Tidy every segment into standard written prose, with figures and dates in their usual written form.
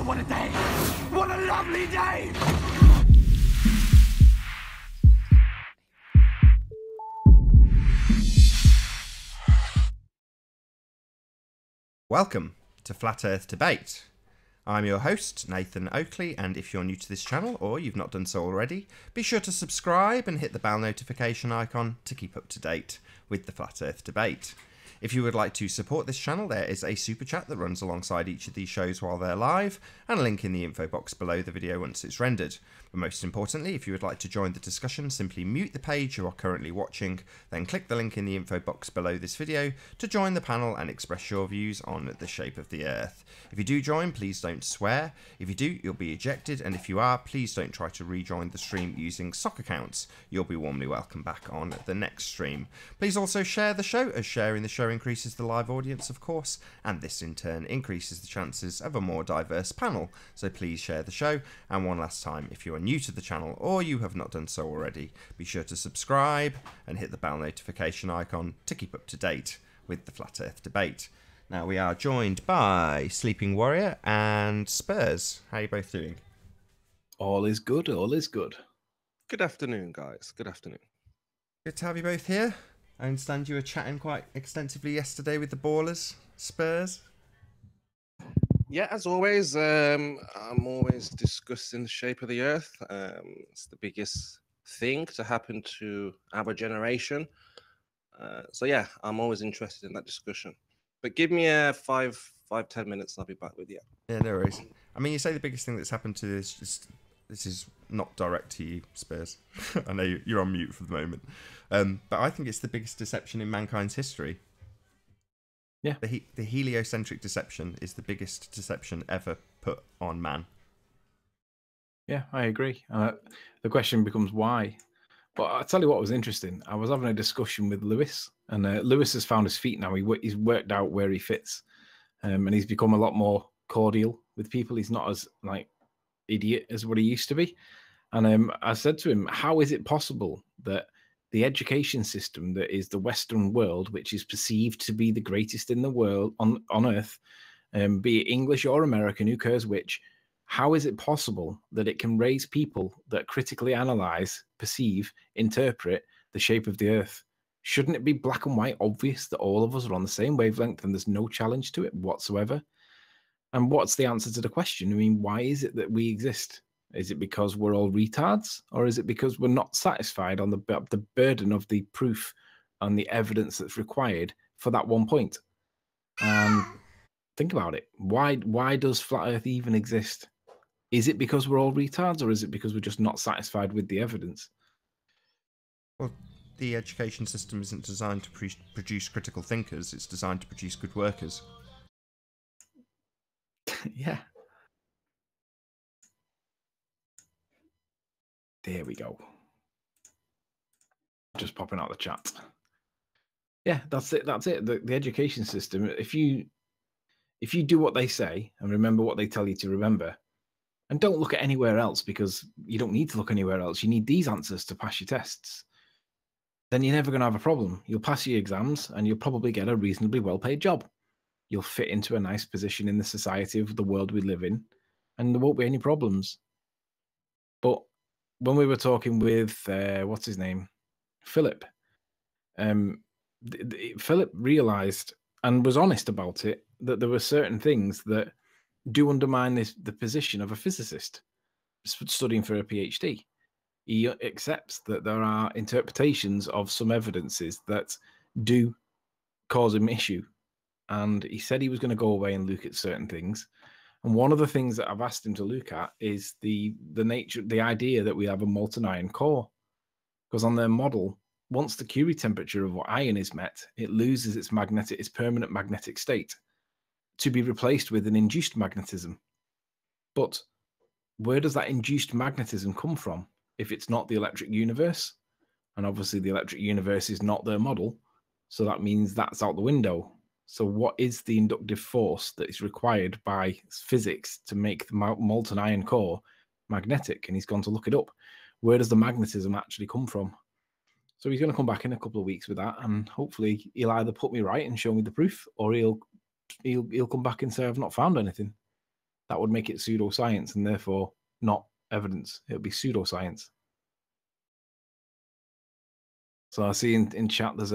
Oh, what a day! What a lovely day! Welcome to Flat Earth Debate. I'm your host, Nathan Oakley, and if you're new to this channel, or you've not done so already, be sure to subscribe and hit the bell notification icon to keep up to date with the Flat Earth Debate. If you would like to support this channel, there is a super chat that runs alongside each of these shows while they're live, and a link in the info box below the video once it's rendered. But most importantly, if you would like to join the discussion, simply mute the page you are currently watching, then click the link in the info box below this video to join the panel and express your views on the shape of the Earth. If you do join, please don't swear. If you do, you'll be ejected, and if you are, please don't try to rejoin the stream using sock accounts. You'll be warmly welcome back on the next stream. Please also share the show, as sharing the show increases the live audience, of course, and this in turn increases the chances of a more diverse panel. So please share the show, and one last time, if you are new to the channel or you have not done so already, be sure to subscribe and hit the bell notification icon to keep up to date with the Flat Earth Debate. Now we are joined by Sleeping Warrior and Spurs. How are you both doing? All is good, all is good. Good afternoon, guys. Good afternoon. Good to have you both here. I understand you were chatting quite extensively yesterday with the ballers, Spurs. Yeah, as always, I'm always discussing the shape of the Earth. It's the biggest thing to happen to our generation. So yeah, I'm always interested in that discussion. But give me 10 minutes, and I'll be back with you. Yeah, no worries. I mean, you say the biggest thing that's happened to this is not direct to you, Spurs. I know you're on mute for the moment. But I think it's the biggest deception in mankind's history. Yeah. The heliocentric deception is the biggest deception ever put on man. Yeah, I agree. The question becomes why. But I'll tell you what was interesting. I was having a discussion with Lewis, and Lewis has found his feet now. He's worked out where he fits, and he's become a lot more cordial with people. He's not as idiot as what he used to be. And I said to him, how is it possible that the education system that is the Western world, which is perceived to be the greatest in the world on Earth, be it English or American, who cares which, how is it possible that it can raise people that critically analyze, perceive, interpret the shape of the Earth? Shouldn't it be black and white obvious that all of us are on the same wavelength and there's no challenge to it whatsoever? And what's the answer to the question? I mean, why is it that we exist? Is it because we're all retards, or is it because we're not satisfied on the burden of the proof and the evidence that's required for that one point? Think about it. Why does Flat Earth even exist? Is it because we're all retards, or is it because we're just not satisfied with the evidence? Well, the education system isn't designed to produce critical thinkers. It's designed to produce good workers. Yeah. There we go. Just popping out the chat. Yeah, that's it. That's it. The education system. If you do what they say and remember what they tell you to remember, and don't look at anywhere else, because you don't need to look anywhere else. You need these answers to pass your tests. Then you're never going to have a problem. You'll pass your exams, and you'll probably get a reasonably well-paid job. You'll fit into a nice position in the society of the world we live in, and there won't be any problems. But when we were talking with what's his name, Philip, Philip realized and was honest about it that there were certain things that do undermine the position of a physicist studying for a PhD. He accepts that there are interpretations of some evidences that do cause him issue, and he said he was going to go away and look at certain things. And one of the things that I've asked him to look at is the idea that we have a molten iron core. Because on their model, once the Curie temperature of iron is met, it loses its permanent magnetic state to be replaced with an induced magnetism. But where does that induced magnetism come from if it's not the electric universe? And obviously the electric universe is not their model, so that means that's out the window. So what is the inductive force that is required by physics to make the molten iron core magnetic? And he's gone to look it up. Where does the magnetism actually come from? So he's going to come back in a couple of weeks with that, and hopefully he'll either put me right and show me the proof, or he'll come back and say I've not found anything. That would make it pseudoscience and therefore not evidence. It would be pseudoscience. So I see in chat there's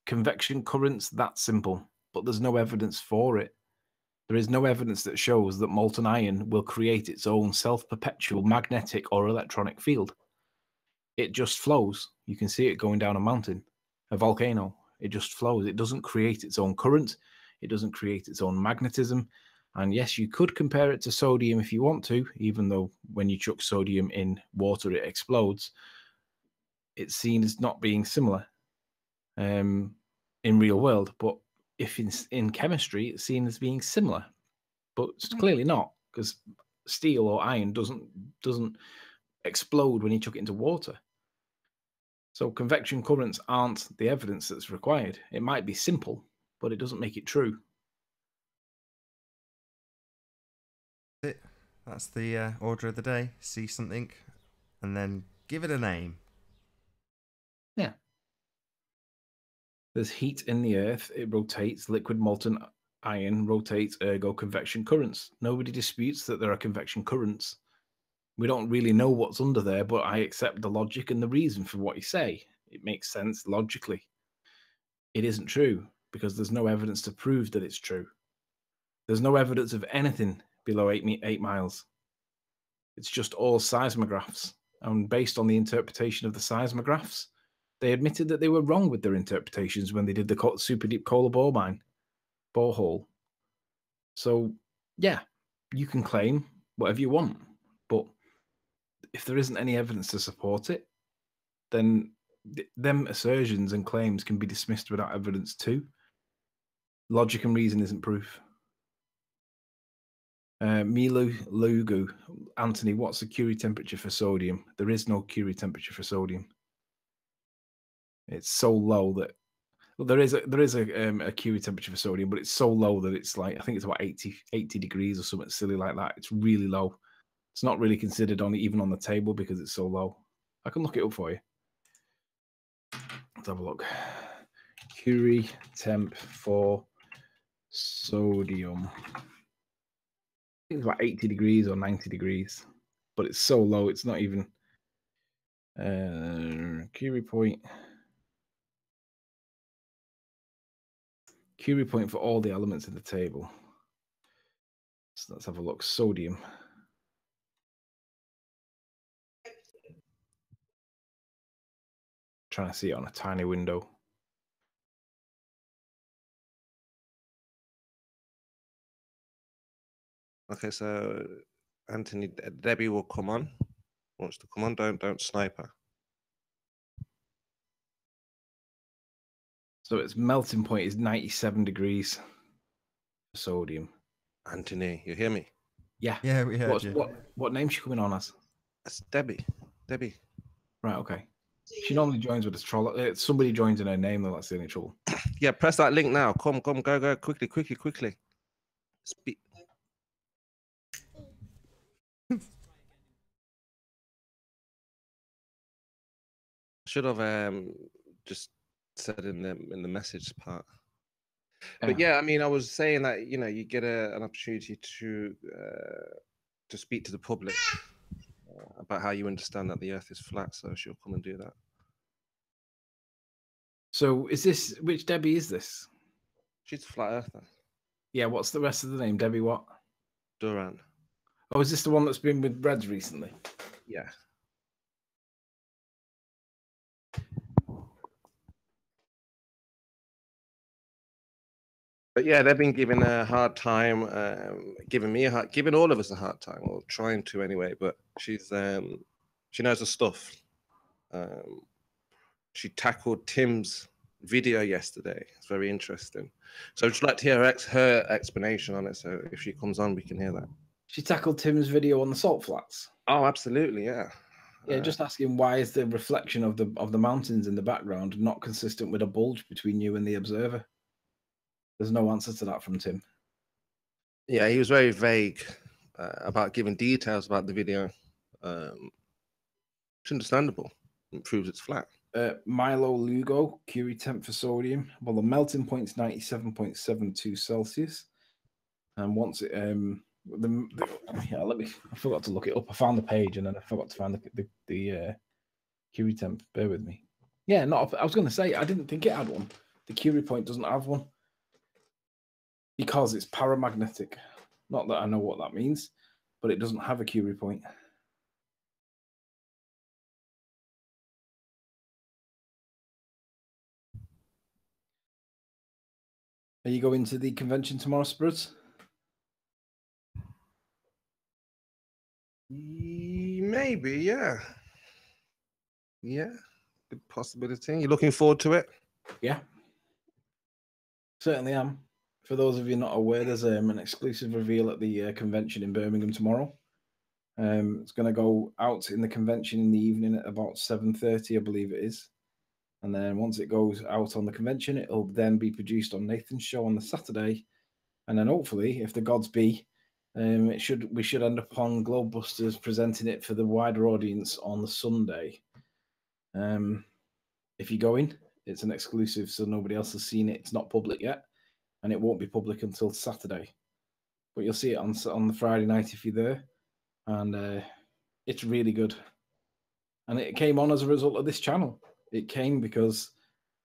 convection currents, that's simple, but there's no evidence for it. There is no evidence that shows that molten iron will create its own self-perpetual magnetic or electronic field. It just flows. You can see it going down a mountain, a volcano. It just flows. It doesn't create its own current. It doesn't create its own magnetism. And yes, you could compare it to sodium if you want to, even though when you chuck sodium in water, it explodes. It's seen as not being similar in real world. But if in chemistry, it's seen as being similar. But it's clearly not, because steel or iron doesn't explode when you chuck it into water. So convection currents aren't the evidence that's required. It might be simple, but it doesn't make it true. That's the order of the day. See something and then give it a name. Yeah. There's heat in the earth. It rotates. Liquid molten iron rotates, ergo convection currents. Nobody disputes that there are convection currents. We don't really know what's under there, but I accept the logic and the reason for what you say. It makes sense logically. It isn't true because there's no evidence to prove that it's true. There's no evidence of anything below 8 miles. It's just all seismographs. And based on the interpretation of the seismographs, they admitted that they were wrong with their interpretations when they did the super deep coal borehole. So, yeah, you can claim whatever you want, but if there isn't any evidence to support it, then them assertions and claims can be dismissed without evidence too. Logic and reason isn't proof. Milu Lugu, Anthony, what's the Curie temperature for sodium? There is no Curie temperature for sodium. It's so low that there is a Curie temperature for sodium, but it's so low that it's like, I think it's about 80 degrees or something silly like that. It's really low. It's not really considered even on the table because it's so low. I can look it up for you. Let's have a look. Curie temp for sodium. I think it's about 80 degrees or 90 degrees, but it's so low, it's not even Curie point. Curie point for all the elements in the table. So let's have a look. Sodium. Trying to see it on a tiny window. Okay, so Anthony, Debbie will come on. Wants to come on. Don't snipe her. So its melting point is 97 degrees. Sodium. Anthony, you hear me? Yeah. Yeah, we heard you. What name's she coming on as? That's Debbie. Debbie. Right, okay. She normally joins with a troll. Somebody joins in her name, though. That's the only trouble. Yeah, press that link now. Come, go, quickly. Speak. Should have just said in the message part. But yeah, I mean, I was saying that you get an opportunity to speak to the public about how you understand that the Earth is flat. So she'll come and do that. So which Debbie is this? She's a flat earther. Yeah, what's the rest of the name? Debbie what? Durant. Oh, is this the one that's been with Reds recently? Yeah. But yeah, they've been giving a hard time, giving all of us a hard time, or trying to anyway. But she knows her stuff. She tackled Tim's video yesterday. It's very interesting. So I'd just like to hear her explanation on it. So if she comes on, we can hear that. She tackled Tim's video on the salt flats. Oh, absolutely, yeah. Yeah, just asking why is the reflection of the mountains in the background not consistent with a bulge between you and the observer? There's no answer to that from Tim. Yeah, he was very vague about giving details about the video. It's understandable. It proves it's flat. Milo Lugo, Curie temp for sodium. Well, the melting point's 97.72 Celsius. And once it Yeah, I forgot to look it up. I found the page and then I forgot to find the Curie temp. Bear with me. Yeah, I was going to say I didn't think it had one. The Curie point doesn't have one because it's paramagnetic. Not that I know what that means, but it doesn't have a Curie point. Are you going to the convention tomorrow, Spruce? Maybe, yeah. Yeah, good possibility. You looking forward to it? Yeah, certainly am. For those of you not aware, there's an exclusive reveal at the convention in Birmingham tomorrow. It's going to go out in the convention in the evening at about 7:30, I believe it is. And then once it goes out on the convention, it'll then be produced on Nathan's show on the Saturday. And then hopefully, if the gods be, we should end up on Globebusters presenting it for the wider audience on the Sunday. If you go in, it's an exclusive, so nobody else has seen it. It's not public yet, and it won't be public until Saturday. But you'll see it on the Friday night if you're there, and it's really good. And it came on as a result of this channel. It came because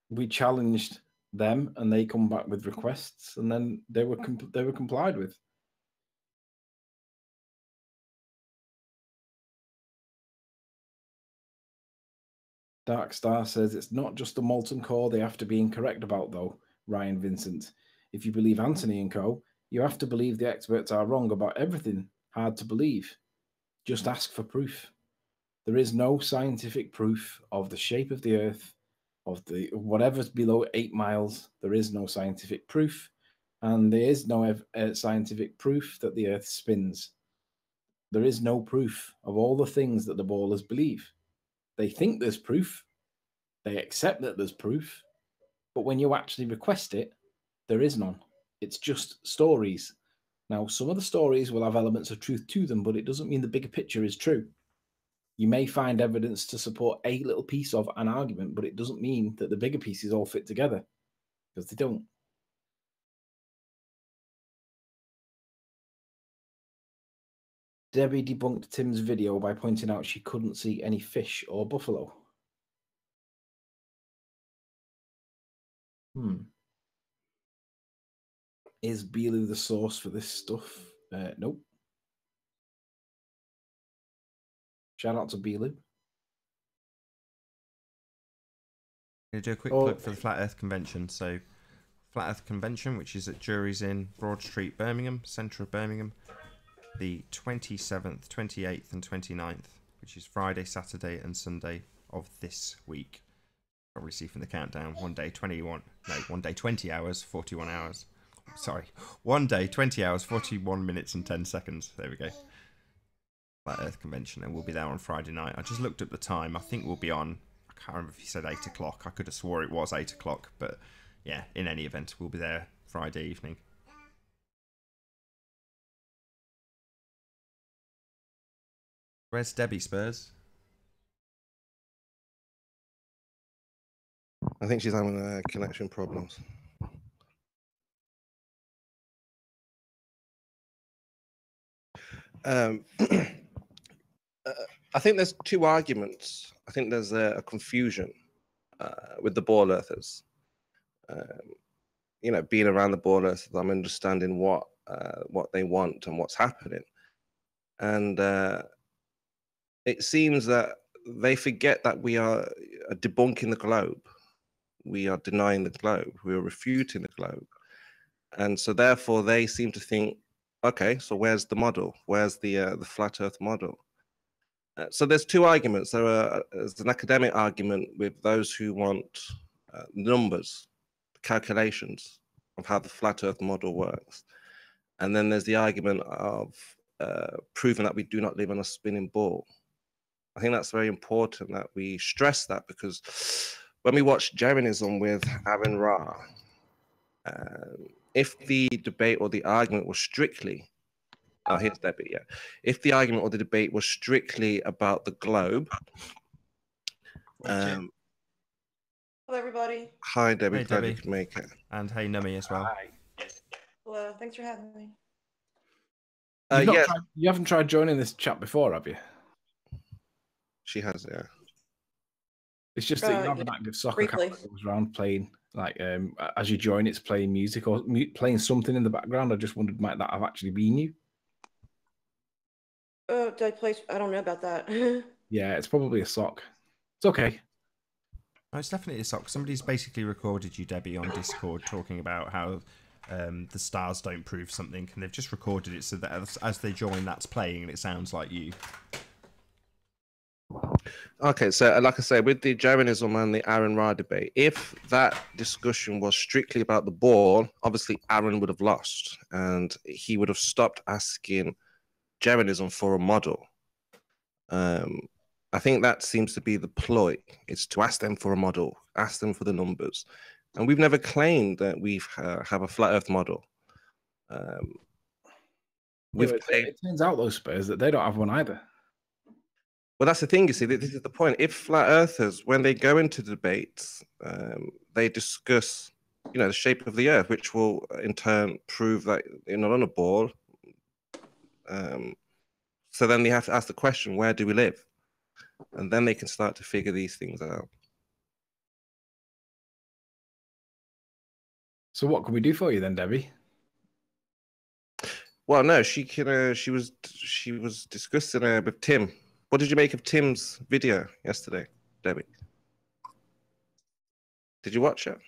we challenged them, and they come back with requests, and then they were complied with. Dark Star says it's not just the molten core they have to be incorrect about, though, Ryan Vincent. If you believe Anthony and co., you have to believe the experts are wrong about everything. Hard to believe. Just ask for proof. There is no scientific proof of the shape of the Earth, of the whatever's below 8 miles. There is no scientific proof, and there is no scientific proof that the Earth spins. There is no proof of all the things that the ballers believe. They think there's proof. They accept that there's proof. But when you actually request it, there is none. It's just stories. Now, some of the stories will have elements of truth to them, but it doesn't mean the bigger picture is true. You may find evidence to support a little piece of an argument, but it doesn't mean that the bigger pieces all fit together, because they don't. Debbie debunked Tim's video by pointing out she couldn't see any fish or buffalo. Is Beelu the source for this stuff? Nope. Shout out to Beelu. I'm going to do a quick plug for the Flat Earth Convention. So, Flat Earth Convention, which is at Jury's Inn, Broad Street, Birmingham, centre of Birmingham, the 27th, 28th and 29th, which is Friday, Saturday and Sunday of this week. Probably see from the countdown, one day 20 hours, 41 hours. Sorry, one day, 20 hours, 41 minutes and 10 seconds. There we go. Flat Earth Convention, and we'll be there on Friday night. I just looked at the time. I think we'll be on, I can't remember if he said 8 o'clock. I could have swore it was 8 o'clock, but yeah, in any event, we'll be there Friday evening. Where's Debbie, Spurs? I think she's having connection problems. I think there's two arguments. I think there's a confusion with the ball earthers. Being around the ball earthers, I'm understanding what they want and what's happening. And it seems that they forget that we are debunking the globe. We are denying the globe. We are refuting the globe. And so therefore they seem to think, okay, so where's the model? Where's the flat earth model? So there's two arguments. There's an academic argument with those who want numbers, calculations of how the flat earth model works. And then there's the argument of proving that we do not live on a spinning ball. I think that's very important that we stress that, because when we watch Jeranism with Aaron Ra, if the debate or the argument was strictly, here's Debbie, yeah. If the argument or the debate was strictly about the globe. Hello, everybody. Hi, Debbie. Hey, Glad Debbie. you could make it. And hey, Nummy as well. Hello, thanks for having me. Yes, You haven't tried joining this chat before, have you? she has. Yeah. It's just that you have Yeah, an active soccer briefly. account that goes around playing, like as you join, it's playing music or playing something in the background. I just wondered, might that have actually been you? Did I place? I don't know about that. Yeah, it's probably a sock. It's okay. Oh, it's definitely a sock. Somebody's basically recorded you, Debbie, on Discord talking about how the stars don't prove something, and they've just recorded it so that as they join, that's playing, and it sounds like you. Okay, so like I say, with the Jeranism and the Aaron Ra debate, if that discussion was strictly about the ball, obviously Aaron would have lost, and he would have stopped asking Jeranism for a model. I think that seems to be the ploy. It's to ask them for a model, ask them for the numbers, and we've never claimed that we have a flat Earth model. It turns out those Spurs that they don't have one either. Well, that's the thing, you see, this is the point. If flat earthers, when they go into debates, they discuss, the shape of the earth, which will in turn prove that you're not on a ball. So then they have to ask the question, where do we live? And then they can start to figure these things out. So what can we do for you then, Debbie? Well, no, she was discussing with Tim. What did you make of Tim's video yesterday, Debbie? Did you watch it?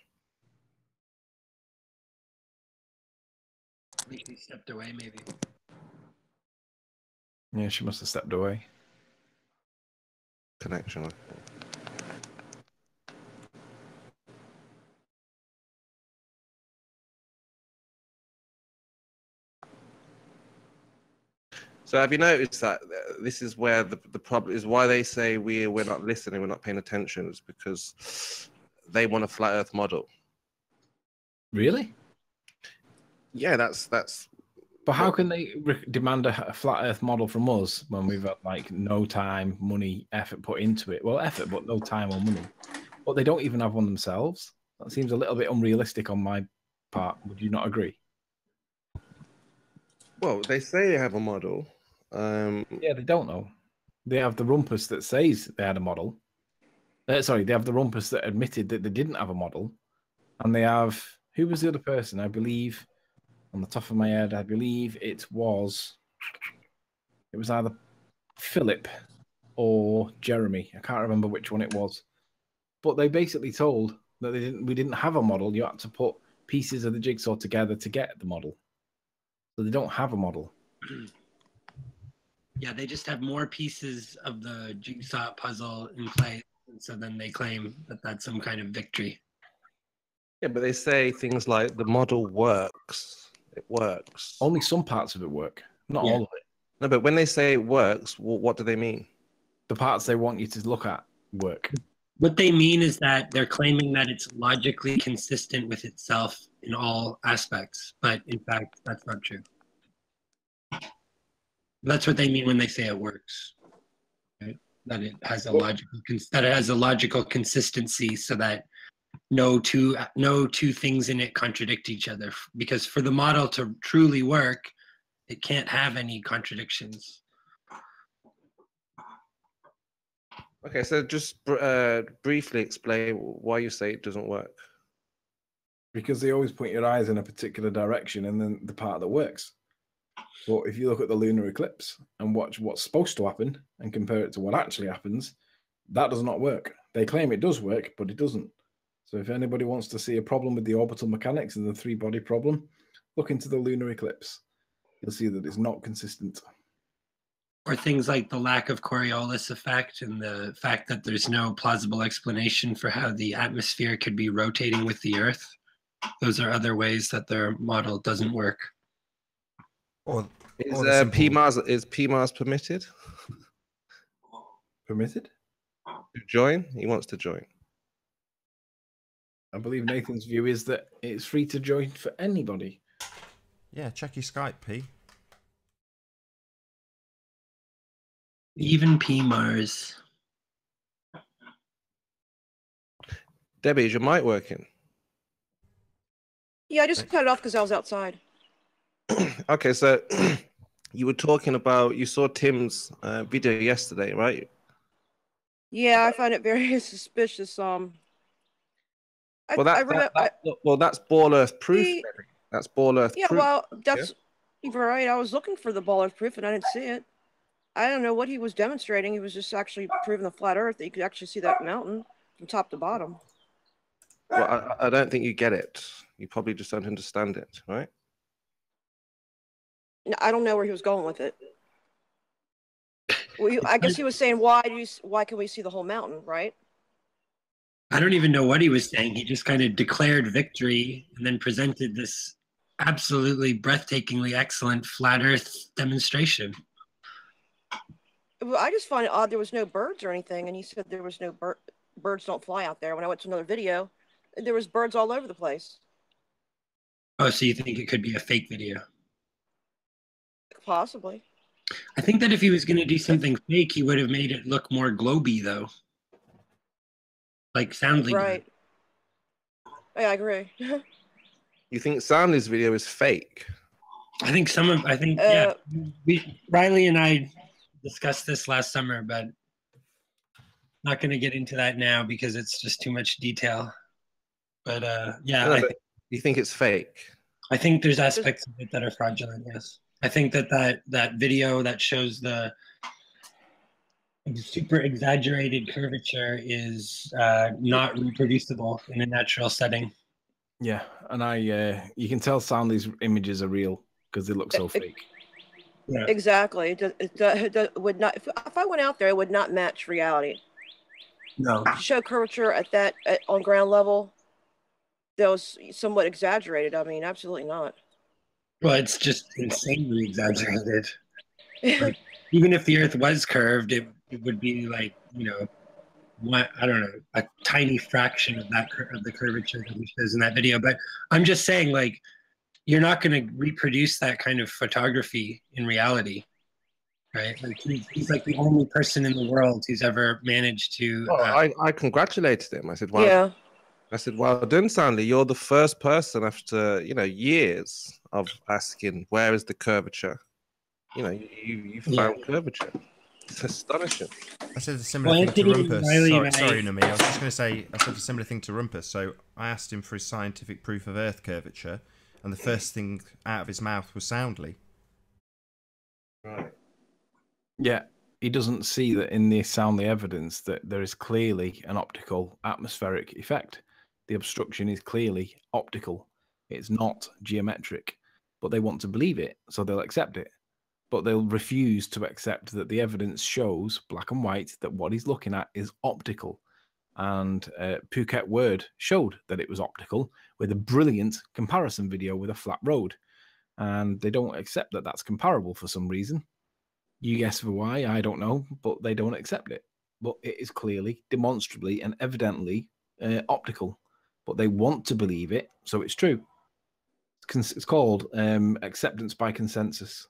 I think he stepped away, maybe. Yeah, she must have stepped away. Connection. So have you noticed that this is where the problem is, why they say we're not listening, we're not paying attention, is because they want a flat earth model. Really? Yeah, that's But how can they demand a flat earth model from us when we've got like no time, money, effort put into it? Well, effort, but no time or money. But they don't even have one themselves. That seems a little bit unrealistic on my part. Would you not agree? well, they say they have a model. Yeah, they don't know. They have the rumpus that says they had a model. Sorry, they have the rumpus that admitted that they didn't have a model. And they have, who was the other person? I believe, on the top of my head, I believe it was either Philip or Jeremy. I can't remember which one it was. But they basically told that we didn't have a model. You had to put pieces of the jigsaw together to get the model. So they don't have a model. Yeah, they just have more pieces of the jigsaw puzzle in place. And so then they claim that that's some kind of victory. Yeah, but they say things like the model works. It works. Only some parts of it work, not all of it. No, but when they say it works, what do they mean? The parts they want you to look at work. What they mean is that they're claiming that it's logically consistent with itself in all aspects, but in fact, that's not true. That's what they mean when they say it works, right? That it has a logical consistency, so that no two things in it contradict each other. Because for the model to truly work, it can't have any contradictions. Okay, so just briefly explain why you say it doesn't work. Because they always point your eyes in a particular direction and then the part that works. But if you look at the lunar eclipse and watch what's supposed to happen and compare it to what actually happens, that does not work. They claim it does work, but it doesn't. So if anybody wants to see a problem with the orbital mechanics and the three-body problem, look into the lunar eclipse. You'll see that it's not consistent. Or things like the lack of Coriolis effect and the fact that there's no plausible explanation for how the atmosphere could be rotating with the Earth. Those are other ways that their model doesn't work. Is PMARS permitted? Permitted? To join? He wants to join. I believe Nathan's view is that it's free to join for anybody. Yeah, check your Skype, P. Even PMARS. Debbie, is your mic working? Yeah, I just cut it off because I was outside. Okay, so You were talking about, you saw Tim's video yesterday, right? Yeah, I find it very suspicious. Well, I remember. that's Ball Earth proof. See, That's Ball Earth yeah, proof. well, Yeah? you're right. I was looking for the ball of proof and I didn't see it. I don't know what he was demonstrating. He was just actually proving the flat Earth that you could actually see that mountain from top to bottom. Well, I don't think you get it. You probably just don't understand it, right? I don't know where he was going with it. Well, I guess he was saying, why can we see the whole mountain, right? I don't even know what he was saying. He just kind of declared victory and then presented this absolutely breathtakingly excellent flat Earth demonstration. Well, I just find it odd there was no birds or anything, and he said there was no birds don't fly out there. When I went to another video, there was birds all over the place. Oh, so you think it could be a fake video? Possibly. I think that if he was going to do something fake, he would have made it look more globy, though. Like Soundly did. Right. Yeah, I agree. You think Soundly's video is fake? I think yeah. Riley and I discussed this last summer, but not going to get into that now because it's just too much detail. But yeah, No, you think it's fake? I think there's aspects of it that are fraudulent. Yes, I think that video that shows the super exaggerated curvature is not reproducible in a natural setting. Yeah, and you can tell Soundly's images are real because they look so fake. Yeah. Exactly. It would not. If I went out there, it would not match reality. No. To show curvature on ground level, that was somewhat exaggerated. I mean, absolutely not. Well, it's just insanely exaggerated. Like, even if the Earth was curved, it would be like, I don't know, a tiny fraction of the curvature that he shows in that video. But I'm just saying, like, you're not going to reproduce that kind of photography in reality, right? Like he's like the only person in the world who's ever managed to. Well, I congratulated him. I said, "Well, yeah." I said, well done, Soundly. You're the first person after years of asking where is the curvature. You found curvature. It's astonishing." I said a similar thing to Rumpus. Sorry, Numi. I was just going to say, I said a similar thing to Rumpus. So I asked him for his scientific proof of Earth curvature, and the first thing out of his mouth was Soundly. Right. Yeah, he doesn't see that in the Soundly evidence that there is clearly an optical atmospheric effect. The obstruction is clearly optical. It's not geometric, but they want to believe it, so they'll accept it. But they'll refuse to accept that the evidence shows, black and white, that what he's looking at is optical. And Phuket Word showed that it was optical with a brilliant comparison video with a flat road. And they don't accept that that's comparable for some reason. You guess for why, I don't know, but they don't accept it. But it is clearly, demonstrably, and evidently optical. But they want to believe it, so it's true. It's called acceptance by consensus.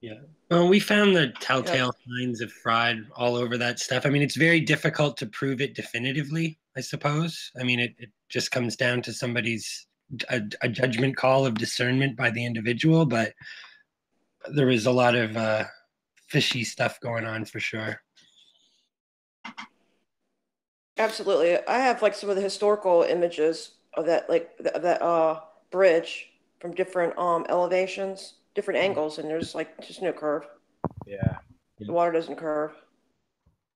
Yeah. Well, we found the telltale signs of fraud all over that stuff. I mean, it's very difficult to prove it definitively, I suppose. I mean, it just comes down to somebody's a judgment call of discernment by the individual, but there was a lot of fishy stuff going on for sure. Absolutely. I have like some of the historical images of that bridge from different elevations, different angles, and there's like just no curve. Yeah. The water doesn't curve.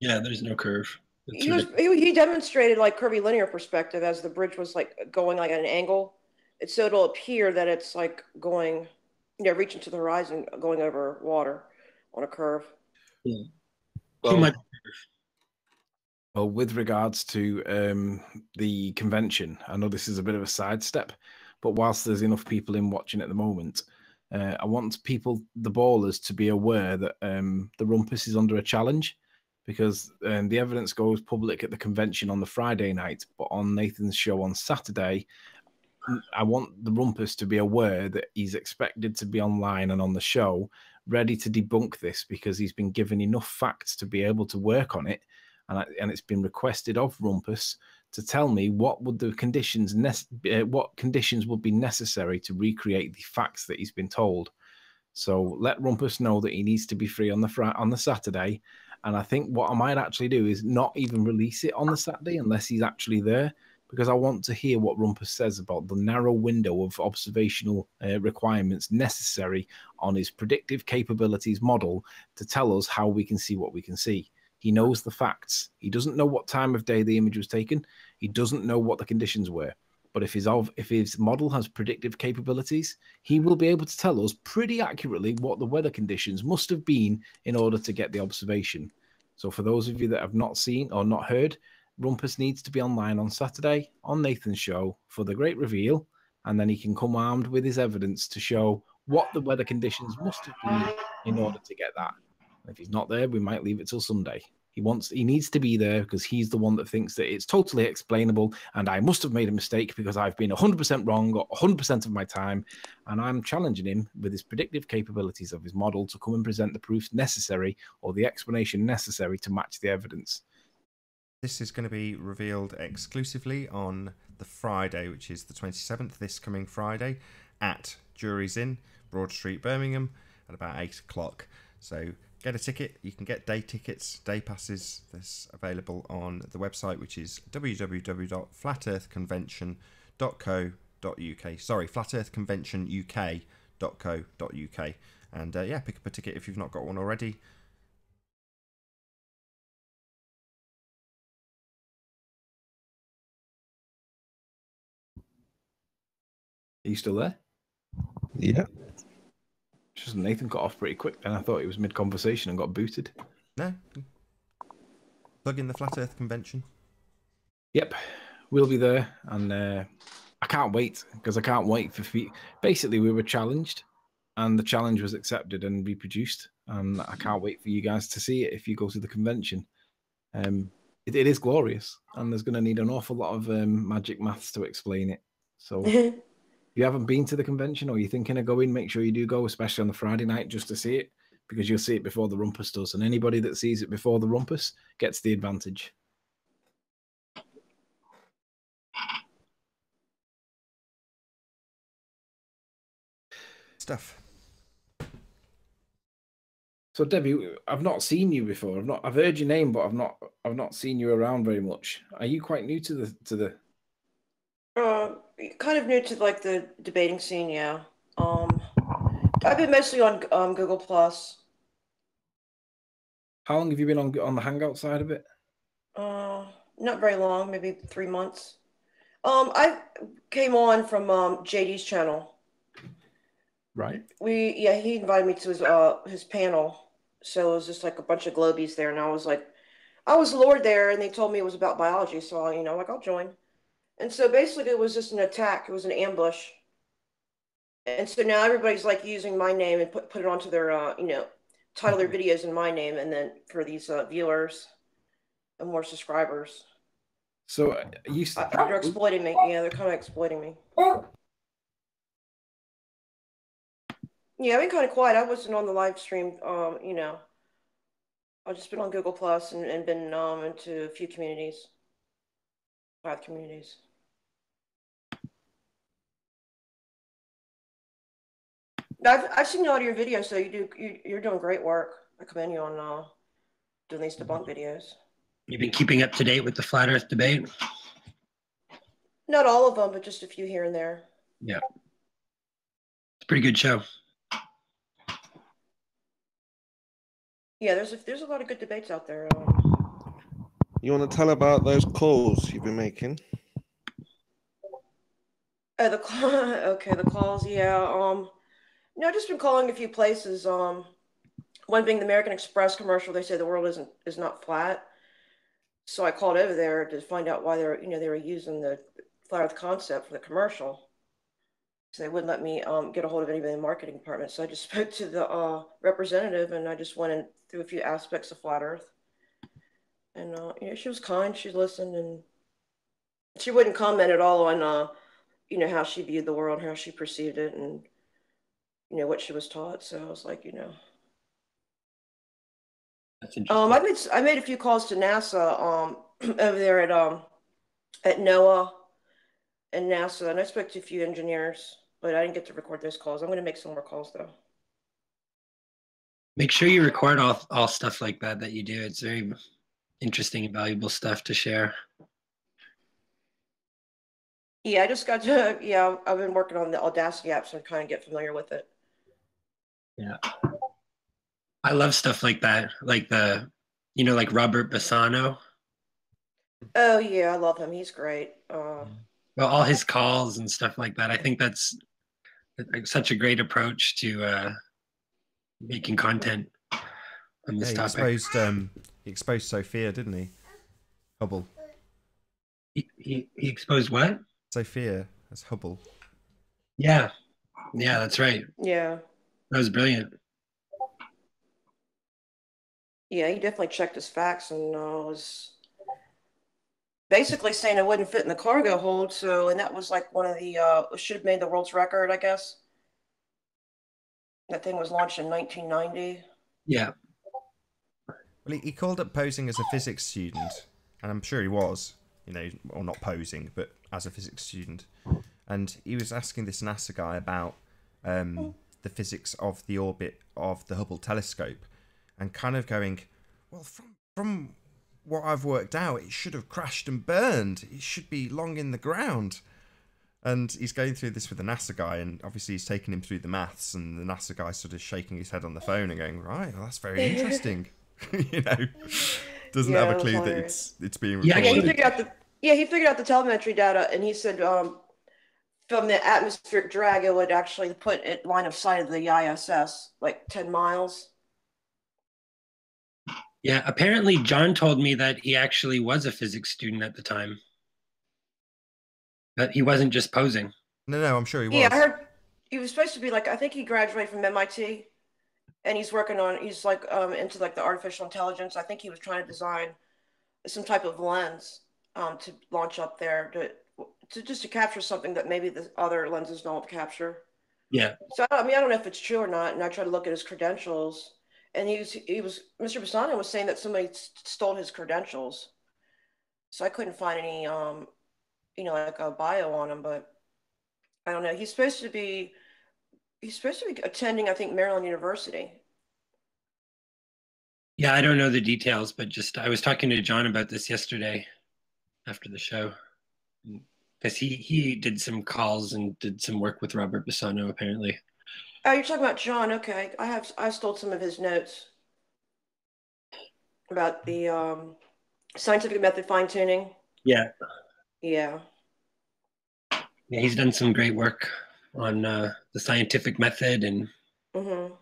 Yeah, there's no curve. He demonstrated like curvilinear perspective as the bridge was like going like at an angle. So it'll appear that it's like going, reaching to the horizon, going over water on a curve. Yeah. Well, Too much. Well, with regards to the convention, I know this is a bit of a sidestep, but whilst there's enough people in watching at the moment, I want the ballers, to be aware that the Rumpus is under a challenge, because the evidence goes public at the convention on the Friday night, but on Nathan's show on Saturday, I want the Rumpus to be aware that he's expected to be online and on the show, ready to debunk this, because he's been given enough facts to be able to work on it. And it's been requested of Rumpus to tell me what conditions would be necessary to recreate the facts that he's been told. So let Rumpus know that he needs to be free on the Saturday. And I think what I might actually do is not even release it on the Saturday unless he's actually there, because I want to hear what Rumpus says about the narrow window of observational requirements necessary on his predictive capabilities model to tell us how we can see what we can see. He knows the facts. He doesn't know what time of day the image was taken. He doesn't know what the conditions were. But if his model has predictive capabilities, he will be able to tell us pretty accurately what the weather conditions must have been in order to get the observation. So for those of you that have not seen or not heard, Rumpus needs to be online on Saturday on Nathan's show for the great reveal, and then he can come armed with his evidence to show what the weather conditions must have been in order to get that. If he's not there, we might leave it till Sunday. He needs to be there because he's the one that thinks that it's totally explainable and I must have made a mistake because I've been 100% wrong or 100% of my time. And I'm challenging him with his predictive capabilities of his model to come and present the proofs necessary or the explanation necessary to match the evidence. This is going to be revealed exclusively on the Friday, which is the 27th, this coming Friday, at Jury's Inn, Broad Street, Birmingham, at about 8 o'clock. So get a ticket. You can get day tickets, day passes. That's available on the website, which is www.flatearthconvention.co.uk. Sorry, flatearthconventionuk.co.uk. And yeah, pick up a ticket if you've not got one already. Are you still there? Yeah. Just Nathan got off pretty quick, and I thought he was mid-conversation and got booted. No. Plug in the Flat Earth Convention. Yep, we'll be there, and I can't wait, because I can't wait for... Basically, we were challenged, and the challenge was accepted and reproduced, and I can't wait for you guys to see it if you go to the convention. It is glorious, and there's going to need an awful lot of magic maths to explain it. So... If you haven't been to the convention or you're thinking of going, make sure you do go, especially on the Friday night, just to see it, because you'll see it before the Rumpus does. And anybody that sees it before the Rumpus gets the advantage. Stuff. So Debbie, I've not seen you before. I've heard your name, but I've not seen you around very much. Are you quite new to the? Kind of new to like the debating scene, yeah. I've been mostly on Google Plus. How long have you been on the Hangout side of it? Not very long, maybe 3 months. I came on from JD's channel. Right. He invited me to his panel. So it was just like a bunch of globies there, and I was lured there, and they told me it was about biology, so I'll join. And so basically it was just an attack. It was an ambush. And so now everybody's like using my name and put it onto their title their videos in my name, and then for these viewers and more subscribers. So they're exploiting me. Yeah, they're kind of exploiting me. Yeah, I've been kind of quiet. I wasn't on the live stream. I've just been on Google Plus and been into a few communities, 5 communities. I've seen all your videos, so you're doing great work. I commend you on doing these debunk videos. You've been keeping up to date with the flat Earth debate? Not all of them, but just a few here and there. Yeah, it's a pretty good show. Yeah, there's a lot of good debates out there. You want to tell about those calls you've been making? The calls. Yeah. I've just been calling a few places. One being the American Express commercial. They say the world is not flat. So I called over there to find out why they were using the flat Earth concept for the commercial. So they wouldn't let me get a hold of anybody in the marketing department. So I just spoke to the representative, and I just went in through a few aspects of flat Earth. And she was kind. She listened, and she wouldn't comment at all on how she viewed the world, how she perceived it, and what she was taught. So I was like, That's interesting. I made a few calls to NASA over there at NOAA and NASA, and I spoke to a few engineers, but I didn't get to record those calls. I'm going to make some more calls though. Make sure you record all stuff like that you do. It's very interesting and valuable stuff to share. Yeah, I just got to, yeah, I've been working on the Audacity app, so I kind of get familiar with it. Yeah. I love stuff like that, like like Robert Bassano. Oh, yeah, I love him. He's great. Well, all his calls and stuff like that. I think that's such a great approach to making content on this topic. He exposed Sophia, didn't he? Hubble. He exposed what? Sophia as Hubble. Yeah, that's right. Yeah. That was brilliant. Yeah, he definitely checked his facts and was basically saying it wouldn't fit in the cargo hold. So, and that was like one of the, should have made the world's record, I guess. That thing was launched in 1990. Yeah. Well, he called up posing as a physics student, and I'm sure he was, or not posing, but as a physics student. And he was asking this NASA guy about the physics of the orbit of the Hubble telescope, and kind of going, well, from what I've worked out, it should have crashed and burned. It should be long in the ground. And he's going through this with the NASA guy, and obviously he's taking him through the maths, and the NASA guy sort of shaking his head on the phone and going, right, well, that's very interesting. Doesn't have a clue that it's being recorded. Yeah, he figured out the telemetry data, and he said from the atmospheric drag, it would actually put it line of sight of the ISS, like 10 miles. Yeah, apparently John told me that he actually was a physics student at the time. That he wasn't just posing. No, I'm sure he was. Yeah, I heard he was supposed to be like, I think he graduated from MIT, and he's like into like the artificial intelligence. I think he was trying to design some type of lens to launch up there to capture something that maybe the other lenses don't capture. Yeah. So I don't know if it's true or not, and I tried to look at his credentials, and Mr. Bassano was saying that somebody stole his credentials. So I couldn't find any like a bio on him, but I don't know. He's supposed to be attending, I think, Maryland University. Yeah, I don't know the details, but I was talking to John about this yesterday after the show, because he did some calls and did some work with Robert Bassano apparently. Oh, you're talking about John? Okay, I stole some of his notes about the scientific method fine tuning. Yeah. Yeah. Yeah, he's done some great work on the scientific method and. Mm-hmm.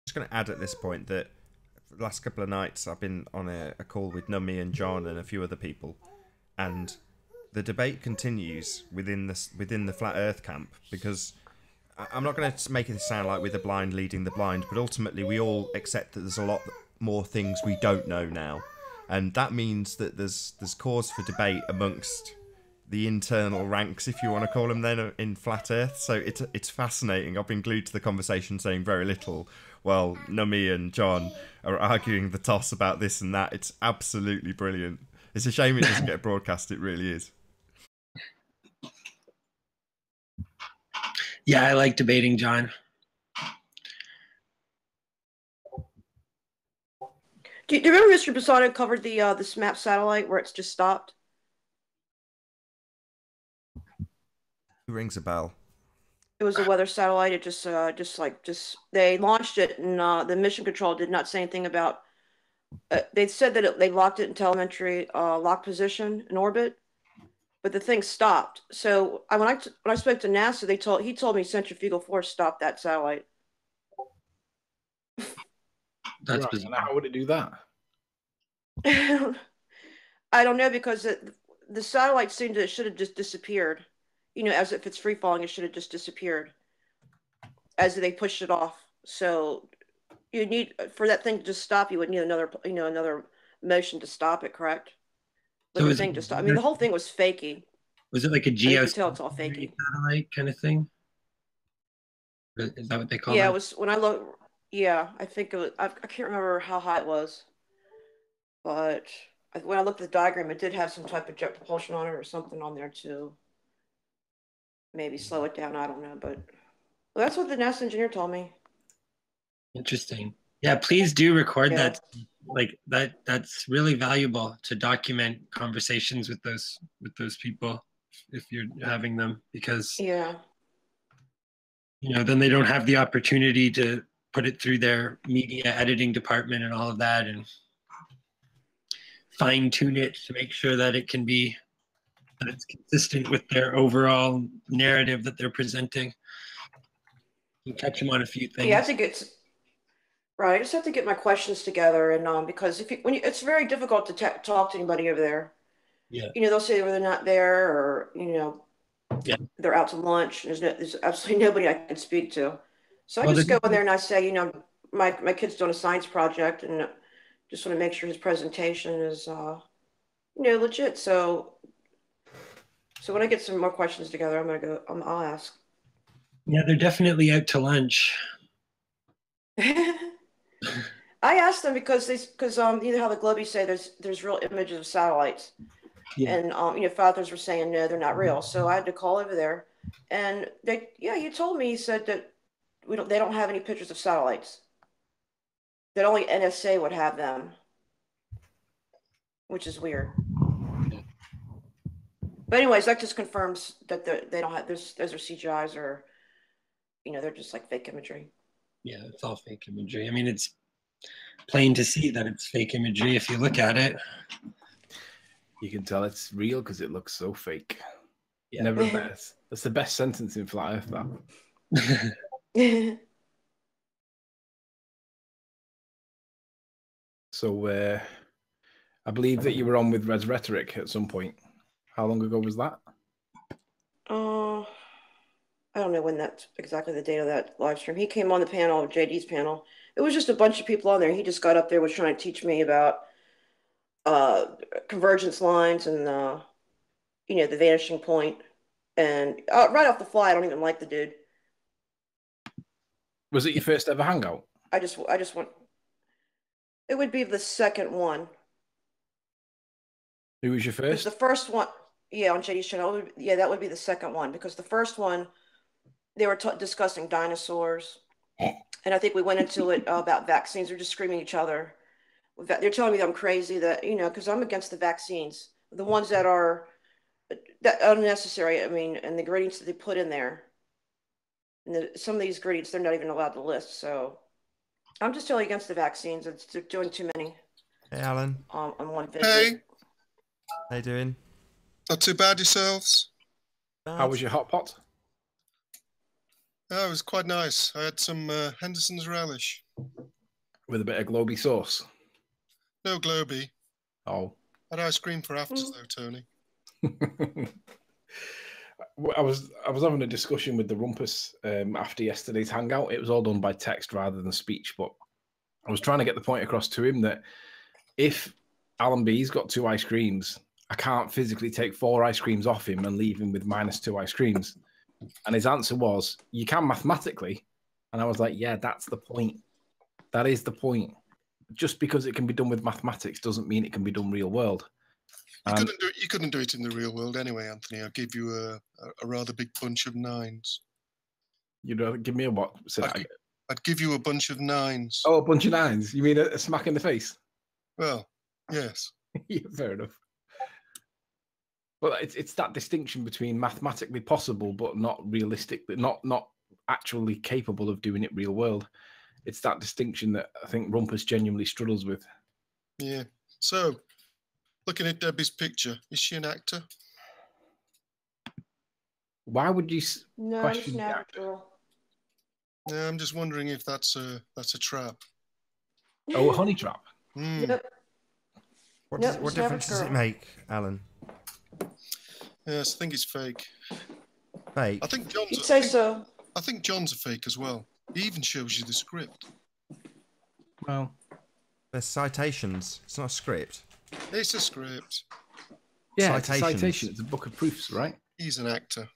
Just going to add at this point that for the last couple of nights I've been on a call with Nummy and John and a few other people, and the debate continues within the flat Earth camp, because I'm not going to make it sound like we're the blind leading the blind, but ultimately we all accept that there's a lot more things we don't know now, and that means that there's cause for debate amongst the internal ranks, if you want to call them then, in flat Earth. So it's fascinating. I've been glued to the conversation, saying very little, while Nummy and John are arguing the toss about this and that. It's absolutely brilliant. It's a shame it doesn't get broadcast. It really is. Yeah, I like debating John. Do you remember Mr. Bassano covered the SMAP satellite where it's just stopped? It rings a bell. It was a weather satellite. It just they launched it, and the mission control did not say anything about. They said that they locked it in telemetry lock position in orbit, but the thing stopped. So when I spoke to NASA, he told me centrifugal force stopped that satellite. That's right. bizarre. How would it do that? I don't know, because the satellite should have just disappeared. As if it's free falling, it should have just disappeared as they pushed it off. So you need, for that thing to just stop, you would need another motion to stop it, correct? But the thing just stopped. I mean, the whole thing was fakey. Was it like a You can tell it's all fakey. satellite kind of thing? Is that what they call it? Yeah, it was when I look. Yeah, I think it was. I can't remember how high it was, but when I looked at the diagram, it did have some type of jet propulsion on it or something on there too. maybe slow it down. I don't know, but well, that's what the NASA engineer told me. Interesting. Yeah, please do record Yeah. that. Like that's really valuable to document conversations with those people if you're having them, because Yeah. then they don't have the opportunity to put it through their media editing department and all of that, and fine tune it to make sure that it's consistent with their overall narrative that they're presenting. You catch them on a few things. Yeah, I have to get right. I just have to get my questions together, and because it's very difficult to talk to anybody over there. Yeah. They'll say they're not there, or Yeah. they're out to lunch. There's absolutely nobody I can speak to. So I just go in there and I say, my kid's doing a science project, and just want to make sure his presentation is legit. So when I get some more questions together, I'm gonna go. I'll ask. Yeah, they're definitely out to lunch. I asked them because you know how the Globies say there's real images of satellites, and fathers were saying no, they're not real. So I had to call over there, and he told me, he said that they don't have any pictures of satellites. That only NSA would have them, which is weird. But anyways, that just confirms that they don't have those are CGIs, or they're just like fake imagery. Yeah, it's all fake imagery. I mean, it's plain to see that it's fake imagery if you look at it. You can tell it's real because it looks so fake. Yeah. Never best. That's the best sentence in Flat Earth, that. So I believe that you were on with Res Rhetoric at some point. How long ago was that? I don't know when that's exactly the date of that live stream. He came on the panel, JD's panel. It was just a bunch of people on there. He just got up there, was trying to teach me about convergence lines and the vanishing point. And right off the fly, I don't even like the dude. Was it your first ever hangout? I just want. It would be the second one. Who was your first? The first one, on JD's channel. That would be the second one, because the first one, they were discussing dinosaurs, and I think we went into it about vaccines. They're just screaming at each other. They're telling me that I'm crazy, that because I'm against the vaccines, the ones that are unnecessary. I mean, and the ingredients that they put in there, and some of these ingredients they're not even allowed to list. So I'm just totally against the vaccines. They're doing too many. Hey, Alan. On one visit. Hey. How you doing? Not too bad yourselves? How was your hot pot? Oh, it was quite nice. I had some Henderson's relish. With a bit of globy sauce? No globy. Oh. Had ice cream for afters though, Tony. I was having a discussion with the Rumpus after yesterday's hangout. It was all done by text rather than speech, but I was trying to get the point across to him that if Alan B's got 2 ice creams, I can't physically take 4 ice creams off him and leave him with -2 ice creams. And his answer was, you can mathematically. And I was like, yeah, that's the point. That is the point. Just because it can be done with mathematics doesn't mean it can be done real world. You couldn't do it in the real world anyway, Anthony. I'll give you a rather big bunch of 9s. You'd rather give me a what? I'd give you a bunch of 9s. Oh, a bunch of 9s? You mean a smack in the face? Well, yes. Yeah, fair enough. Well, it's that distinction between mathematically possible but not realistic, not actually capable of doing it real world. It's that distinction that I think Rumpus genuinely struggles with. Yeah. So, looking at Debbie's picture, is she an actor? Why would you question No, the actor? girl. Yeah, I'm just wondering if that's a trap. Oh, a honey trap. Yep. What Nope, difference does it make, Alan? Yes, I think it's fake. Fake? I think John's. You'd say so. I think John's a fake as well. He even shows you the script. Well, there's citations. It's not a script. It's a script. Yeah, it's a citation. It's a book of proofs, right? He's an actor.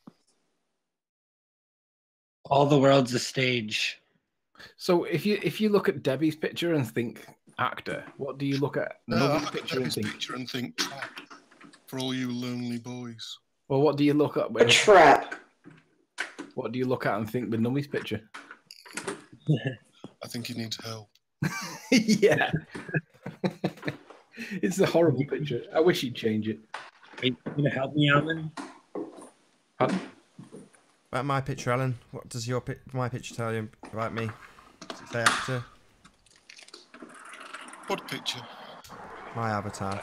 All the world's a stage. So if you look at Debbie's picture and think actor, what do you look at? I Nobody's look at picture Debbie's and think. picture and think trap for all you lonely boys. Well, what do you look at? A trap. What do you look at and think with Nummy's picture? I think he needs help. Yeah. It's a horrible picture. I wish he'd change it. Are you going to help me, Alan? Pardon? About my picture, Alan. What does my picture tell you about me? Does it say actor? What picture? My avatar.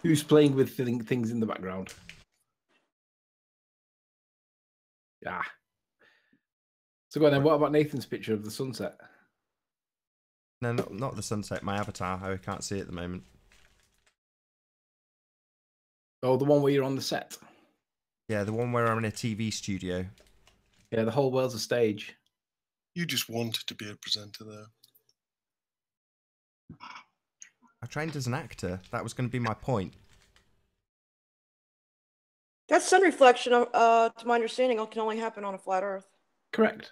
Who's playing with things in the background? Yeah. So go on then. What about Nathan's picture of the sunset? No, not the sunset. My avatar. I can't see it at the moment. Oh, the one where you're on the set. Yeah, the one where I'm in a TV studio. Yeah, the whole world's a stage. You just wanted to be a presenter there. I trained as an actor. That was going to be my point. That sun reflection, to my understanding, can only happen on a flat Earth. Correct.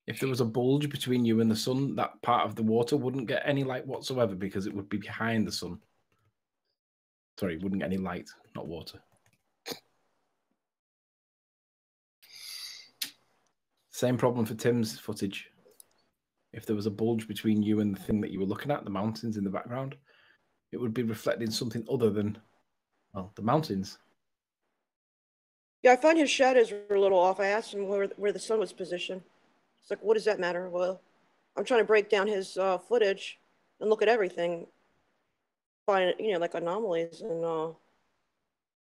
If there was a bulge between you and the sun, that part of the water wouldn't get any light whatsoever because it would be behind the sun. Sorry, it wouldn't get any light, not water. Same problem for Tim's footage. If there was a bulge between you and the thing that you were looking at, the mountains in the background, it would be reflecting something other than, well, the mountains. Yeah, I find his shadows were a little off. I asked him where the sun was positioned. It's like, what does that matter? Well, I'm trying to break down his footage and look at everything, find like anomalies, and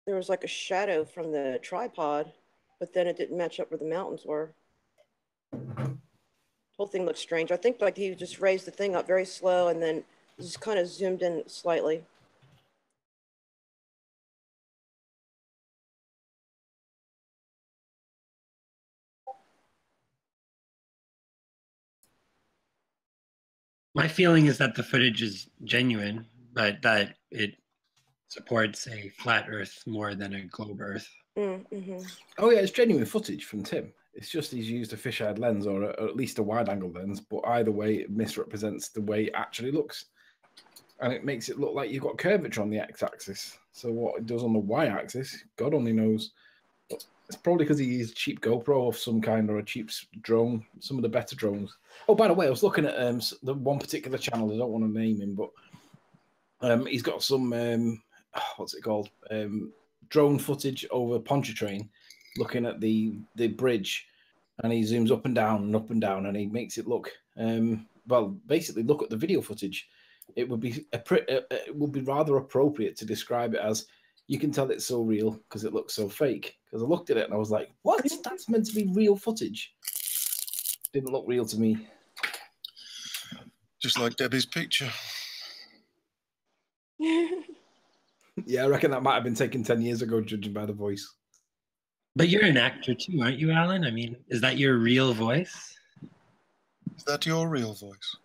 there was like a shadow from the tripod, but then it didn't match up where the mountains were. The whole thing looks strange. I think like he just raised the thing up very slow and then just kind of zoomed in slightly. My feeling is that the footage is genuine, but that it supports a flat Earth more than a globe Earth. Mm-hmm. Oh yeah, it's genuine footage from Tim. It's just he's used a fisheye lens or at least a wide-angle lens, but either way, it misrepresents the way it actually looks. And it makes it look like you've got curvature on the x-axis. So what it does on the y-axis, God only knows. But it's probably because he used cheap GoPro of some kind or a cheap drone, some of the better drones. Oh, by the way, I was looking at the one particular channel. I don't want to name him, but he's got some, what's it called? Drone footage over Pontchartrain, looking at the bridge, and he zooms up and down, and he makes it look, well, basically look at the video footage. It would be rather appropriate to describe it as, you can tell it's so real because it looks so fake. Because I looked at it and I was like, what? That's meant to be real footage. Didn't look real to me. Just like Debbie's picture. Yeah, I reckon that might have been taken 10 years ago, judging by the voice. But you're an actor too, aren't you, Alan? I mean, is that your real voice? Is that your real voice?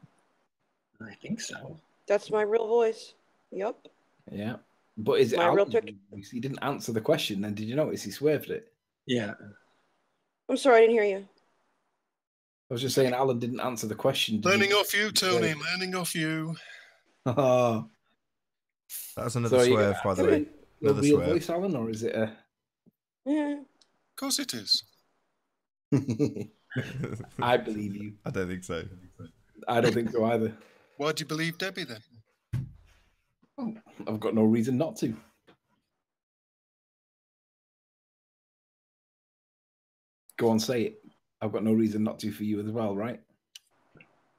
I think so. That's my real voice. Yep. Yeah. But is it My real Alan's voice? He didn't answer the question then. Did you notice he swerved it? Yeah. I'm sorry, I didn't hear you. I was just saying Alan didn't answer the question. Learning off you, Tony. Learning off you. Oh. That was another swerve, by the way. Your Another real swerve. voice, Alan, or is it a... Yeah. Of course it is. I believe you. I don't think so. I don't think so either. Why do you believe Debbie then? Oh, I've got no reason not to. Go on, say it. I've got no reason not to for you as well, right?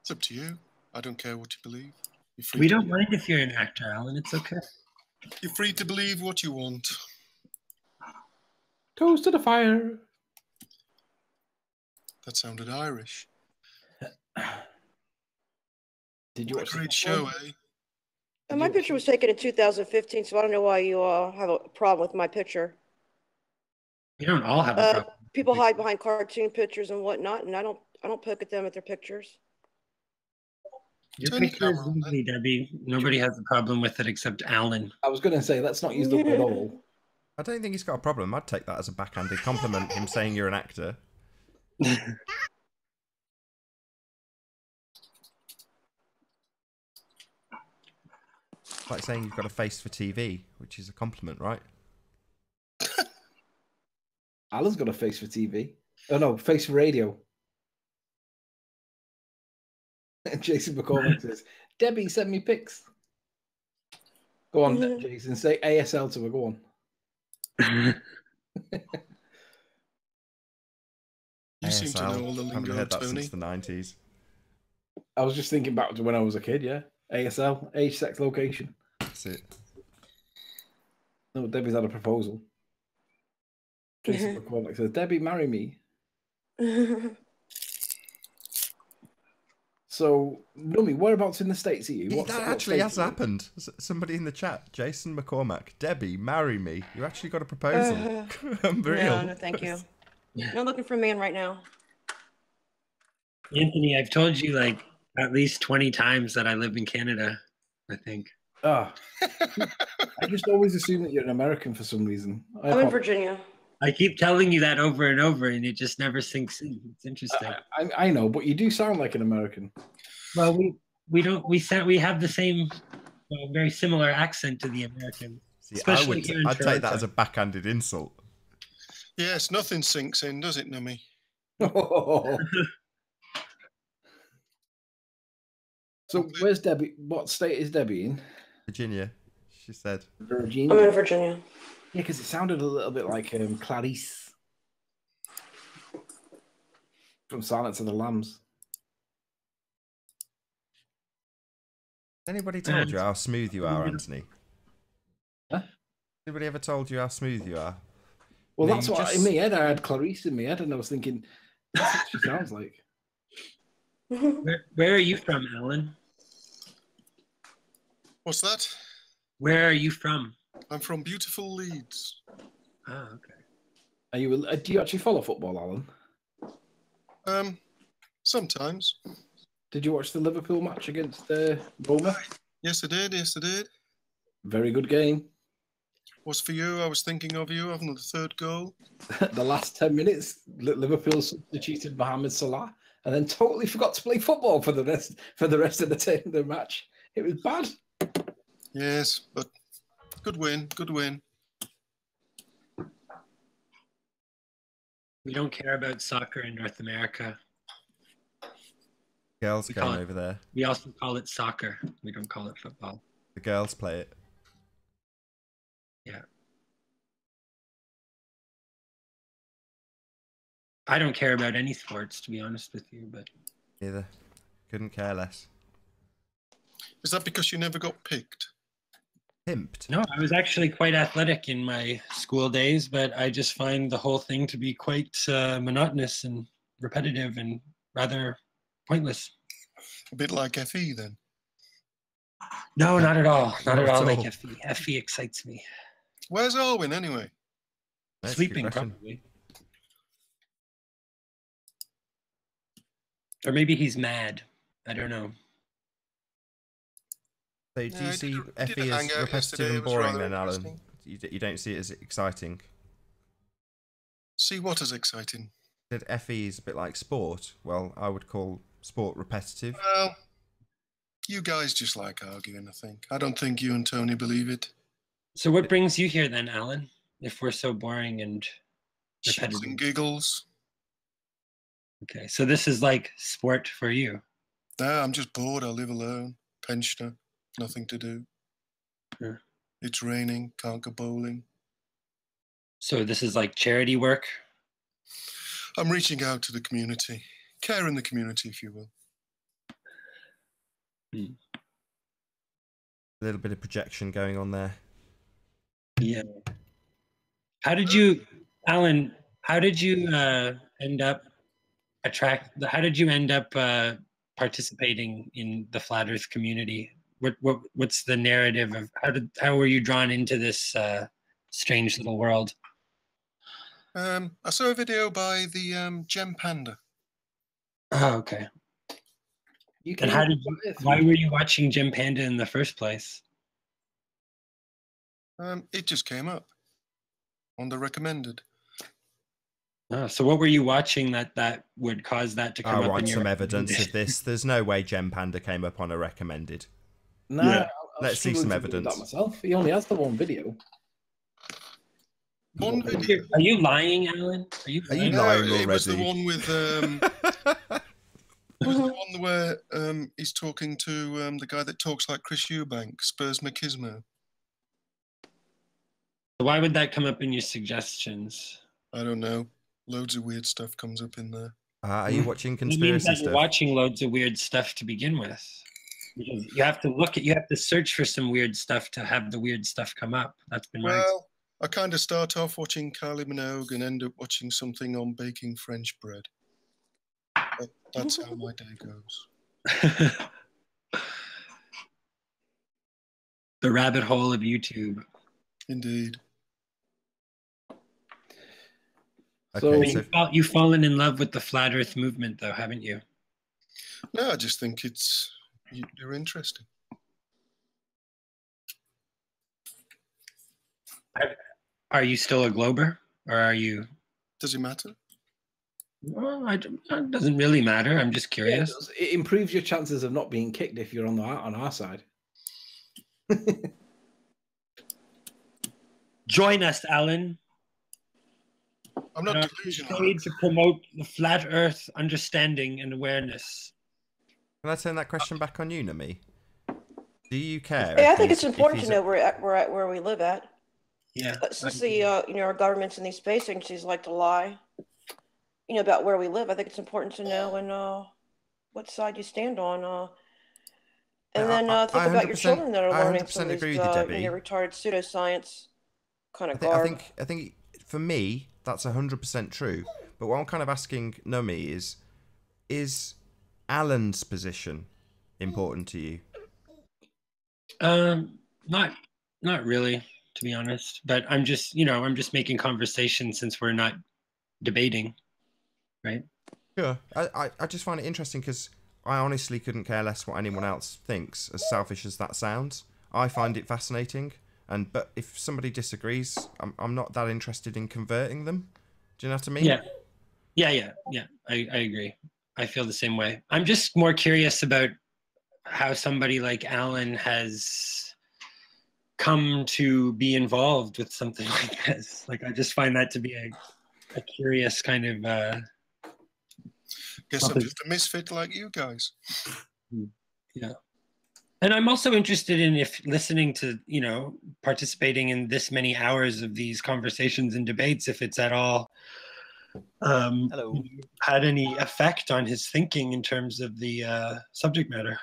It's up to you. I don't care what you believe. We don't mind if you're an actor, Alan. It's okay. You're free to believe what you want. Toast to the fire. That sounded Irish. Did you What a watch great the show, eh? And my picture was taken in 2015, so I don't know why you have a problem with my picture. We don't all have a problem. People hide behind cartoon pictures and whatnot, and I don't poke at them at their pictures. Your Turn the picture is camera on, lovely, Debbie. Nobody has a problem with it except Alan. I was going to say, let's not use the word all. I don't think he's got a problem. I'd take that as a backhanded compliment, him saying you're an actor. Like saying you've got a face for TV, which is a compliment, right? Alan's got a face for TV. Oh no, Face Radio. And Jason McCormick says, Debbie, send me pics. Go on, Jason, say ASL to her. Go on. You seem to know all the I haven't lingo, heard that Tony. since the 90s. I was just thinking back to when I was a kid, yeah. ASL, age, sex, location. That's it. No, Debbie's had a proposal. Jason McCormick says, Debbie, marry me. So, Nummy, whereabouts in the States are you? That actually has happened. Somebody in the chat, Jason McCormack, Debbie, marry me. You actually got a proposal. Unreal. No, thank you. Not looking for a man right now. Anthony, I've told you like at least 20 times that I live in Canada, I think. I just always assume that you're an American for some reason. I'm in Virginia. I keep telling you that over and over, and it just never sinks in. It's interesting. I know, but you do sound like an American. Well, we have the same, very similar accent to the American. See, Especially here in I'd take that Toronto. as a backhanded insult. Yes, nothing sinks in, does it, Nummy? So where's Debbie? What state is Debbie in? Virginia, she said. Virginia. I'm in Virginia. Yeah, because it sounded a little bit like Clarice from Silence of the Lambs. Anybody told you how smooth you are, Anthony? Huh? Anybody ever told you how smooth you are? Well, You know, that's you what just- in my head. I had Clarice in my head, and I was thinking, that's what she sounds like. Where are you from, Alan? What's that? Where are you from? I'm from beautiful Leeds. Oh, okay. Are you? Do you actually follow football, Alan? Sometimes. Did you watch the Liverpool match against Roma? Yes, I did. Yes, I did. Very good game. Was for you. I was thinking of you having the third goal. The last 10 minutes, Liverpool substituted Mohamed Salah, and then totally forgot to play football for the rest of the match. It was bad. Yes, but good win. Good win. We don't care about soccer in North America. Girls We came call it- over there. We also call it soccer. We don't call it football. The girls play it. Yeah. I don't care about any sports, to be honest with you, but Either. Couldn't care less. Is that because you never got picked? Pimped. no, I was actually quite athletic in my school days, but I just find the whole thing to be quite monotonous and repetitive and rather pointless. A bit like FE then. No, not at all. Not at Not all at like all. FE. FE excites me. Where's Arwen anyway? That's a good Sleeping, question. probably. Or maybe he's mad. I don't know. So do Yeah, you I see did a FE as hangout repetitive yesterday, and it was boring rather then, Alan? interesting. You don't see it as exciting? See what is exciting. Said FE is a bit like sport. Well, I would call sport repetitive. Well, you guys just like arguing, I think. I don't think you and Tony believe it. So what brings you here then, Alan? If we're so boring and Shits and repetitive. giggles. Okay, so this is like sport for you. No, I'm just bored. I live alone. Pensioner. Nothing to do. Yeah. It's raining. Can't go bowling. So this is like charity work. I'm reaching out to the community. Care in the community, if you will. A little bit of projection going on there. Yeah. How did you, Alan? How did you end up participating in the flat Earth community? What's the narrative of how were you drawn into this strange little world? I saw a video by the Gem Panda. Oh, okay. You And how did you, why were you watching Jim Panda in the first place? It just came up on the recommended. Oh, so what were you watching that would cause that to come I up? want in your some evidence of recommendation? this. There's no way Gem Panda came up on a recommended. No, Yeah. Let's see some evidence. That myself. He only has the one video. One video. Are you lying, Alan? Are you Are you lying? lying It was the already? one with it was the one where he's talking to the guy that talks like Chris Eubank, Spurs Machismo. Why would that come up in your suggestions? I don't know. Loads of weird stuff comes up in there. Are you watching It means conspiracy that you're stuff? watching loads of weird stuff to begin with. Because you have to search for some weird stuff to have the weird stuff come up. That's been my Well, I kind of start off watching Kylie Minogue and end up watching something on baking French bread. That's how my day goes. The rabbit hole of YouTube. Indeed. Okay, So- so You've fallen in love with the flat Earth movement, though, haven't you? No, I just think you're interesting. Are you still a glober, or are you? Does it matter? Well, it doesn't really matter. I'm just Yeah, curious. it improves your chances of not being kicked if you're on our side. Join us, Alan. I'm not on our delusional. crusade to promote the flat Earth understanding and awareness. can I turn that question back on you, Nami? Do you care? Yeah, I if think he's- it's if important to he's a- know where we live at. Yeah. Since the our governments and these space agencies like to lie, about where we live, I think it's important to know and what side you stand on. And then think I about your 100% children that are I learning some 100% of these agree with you, Debbie. retarded pseudoscience kind of I garb. think for me that's 100% true. But what I'm kind of asking Numi is Alan's position important to you? Not really, to be honest. But I'm just making conversation since we're not debating, right? Sure. I just find it interesting because I honestly couldn't care less what anyone else thinks, as selfish as that sounds. I find it fascinating, but if somebody disagrees, I'm not that interested in converting them. Do you know what I mean? Yeah. I agree. I feel the same way. I'm just more curious about how somebody like Alan has come to be involved with something like this. Like, I just find that to be a curious kind of Guess I'm just a misfit like you guys. yeah. And I'm also interested in listening to, participating in this many hours of these conversations and debates, if it's at all Hello. had any effect on his thinking in terms of the subject matter.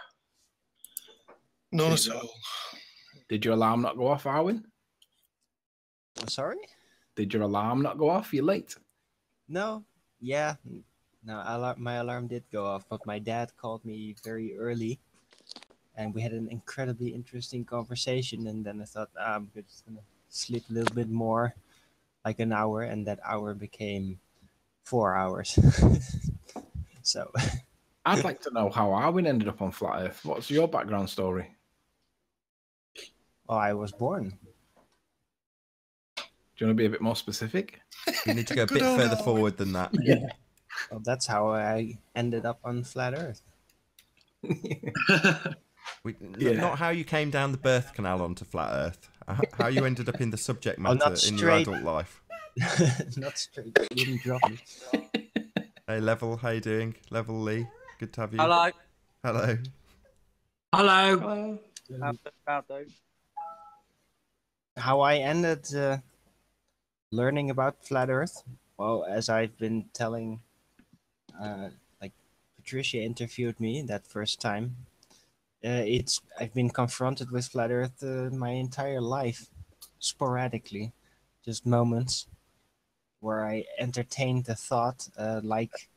None at all. Did your alarm not go off, Arwin? I'm sorry? Did your alarm not go off? You're late. No. Yeah. No, my alarm did go off, but my dad called me very early, and we had an incredibly interesting conversation. And then I thought, I'm just gonna sleep a little bit more, like an hour, and that hour became 4 hours. So, I'd like to know how Arwin ended up on Flat Earth. What's your background story? well, I was born. Do you want to be a bit more specific? You need to go a Good bit old further Alan. forward than that. Well, that's how I ended up on Flat Earth. Not how you came down the birth canal onto Flat Earth. How you ended up in the subject not matter in your straight. adult life. Not straight. You didn't drop me. Hey, Level, how you doing? Level Lee, good to have you. Hello. Hello. Hello. About though. How I ended learning about Flat Earth? Well, as I've been telling, like Patricia interviewed me that first time. I've been confronted with Flat Earth my entire life, sporadically, just moments where I entertained the thought, like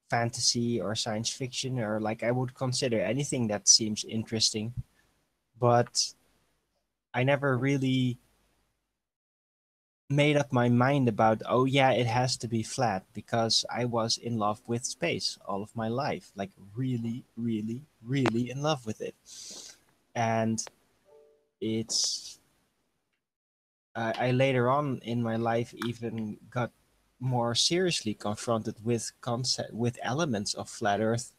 fantasy or science fiction, or like I would consider anything that seems interesting, but I never really made up my mind about, oh yeah, it has to be flat, because I was in love with space all of my life, like really, really, really in love with it. And I later on in my life even got more seriously confronted with elements of flat Earth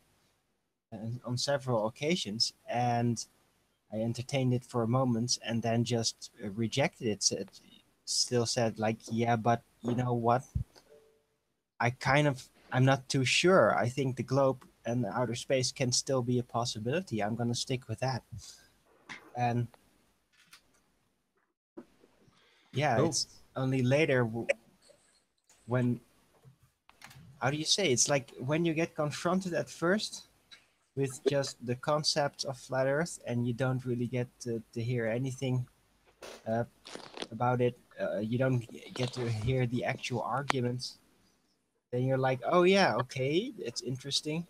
on several occasions, and I entertained it for a moment and then just rejected it, still said like, yeah, but you know what? I'm not too sure. I think the globe and outer space can still be a possibility. I'm gonna stick with that. And yeah, Cool. it's only later when, how do you say, it's like when you get confronted at first with just the concept of flat earth and you don't really get to hear anything about it, you don't get to hear the actual arguments, then you're like, oh yeah, okay, it's interesting.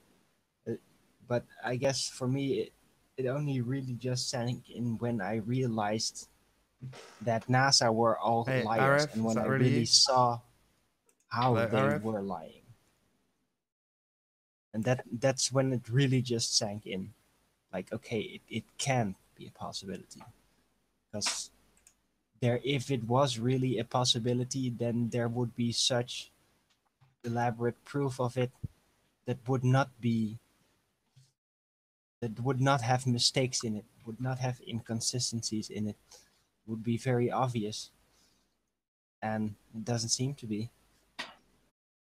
But I guess for me it only really just sank in when I realized that NASA were all Hey, liars, Arif, and is when that I really really you? saw how Hello, they Arif? were lying. And that's when it really just sank in. Like, okay, it can be a possibility. Because if it was really a possibility, then there would be such elaborate proof of it that would not have mistakes in it, would not have inconsistencies in it, would be very obvious. And it doesn't seem to be.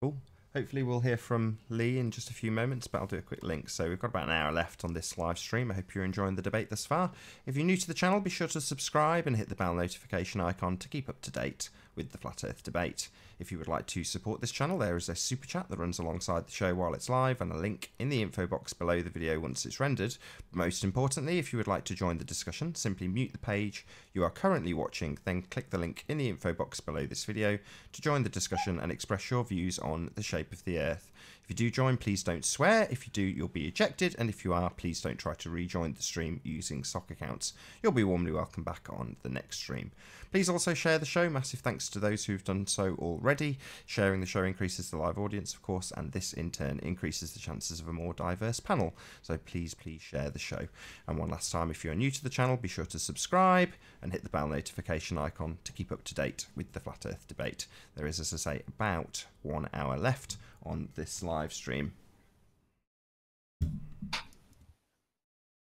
Cool. Hopefully we'll hear from Lee in just a few moments, but I'll do a quick link. So we've got about an hour left on this live stream. I hope you're enjoying the debate thus far. If you're new to the channel, be sure to subscribe and hit the bell notification icon to keep up to date with the Flat Earth debate. If you would like to support this channel, there is a super chat that runs alongside the show while it's live, and a link in the info box below the video once it's rendered. But most importantly, if you would like to join the discussion, simply mute the page you are currently watching, then click the link in the info box below this video to join the discussion and express your views on the shape of the Earth. If you do join, please don't swear. If you do, you'll be ejected, and if you are, please don't try to rejoin the stream using sock accounts. You'll be warmly welcome back on the next stream. Please also share the show. Massive thanks to those who've done so already. Sharing the show increases the live audience, of course, and this in turn increases the chances of a more diverse panel. So please share the show. And one last time, if you're new to the channel, be sure to subscribe and hit the bell notification icon to keep up to date with the Flat Earth debate. There is, as I say, about 1 hour left on this live stream.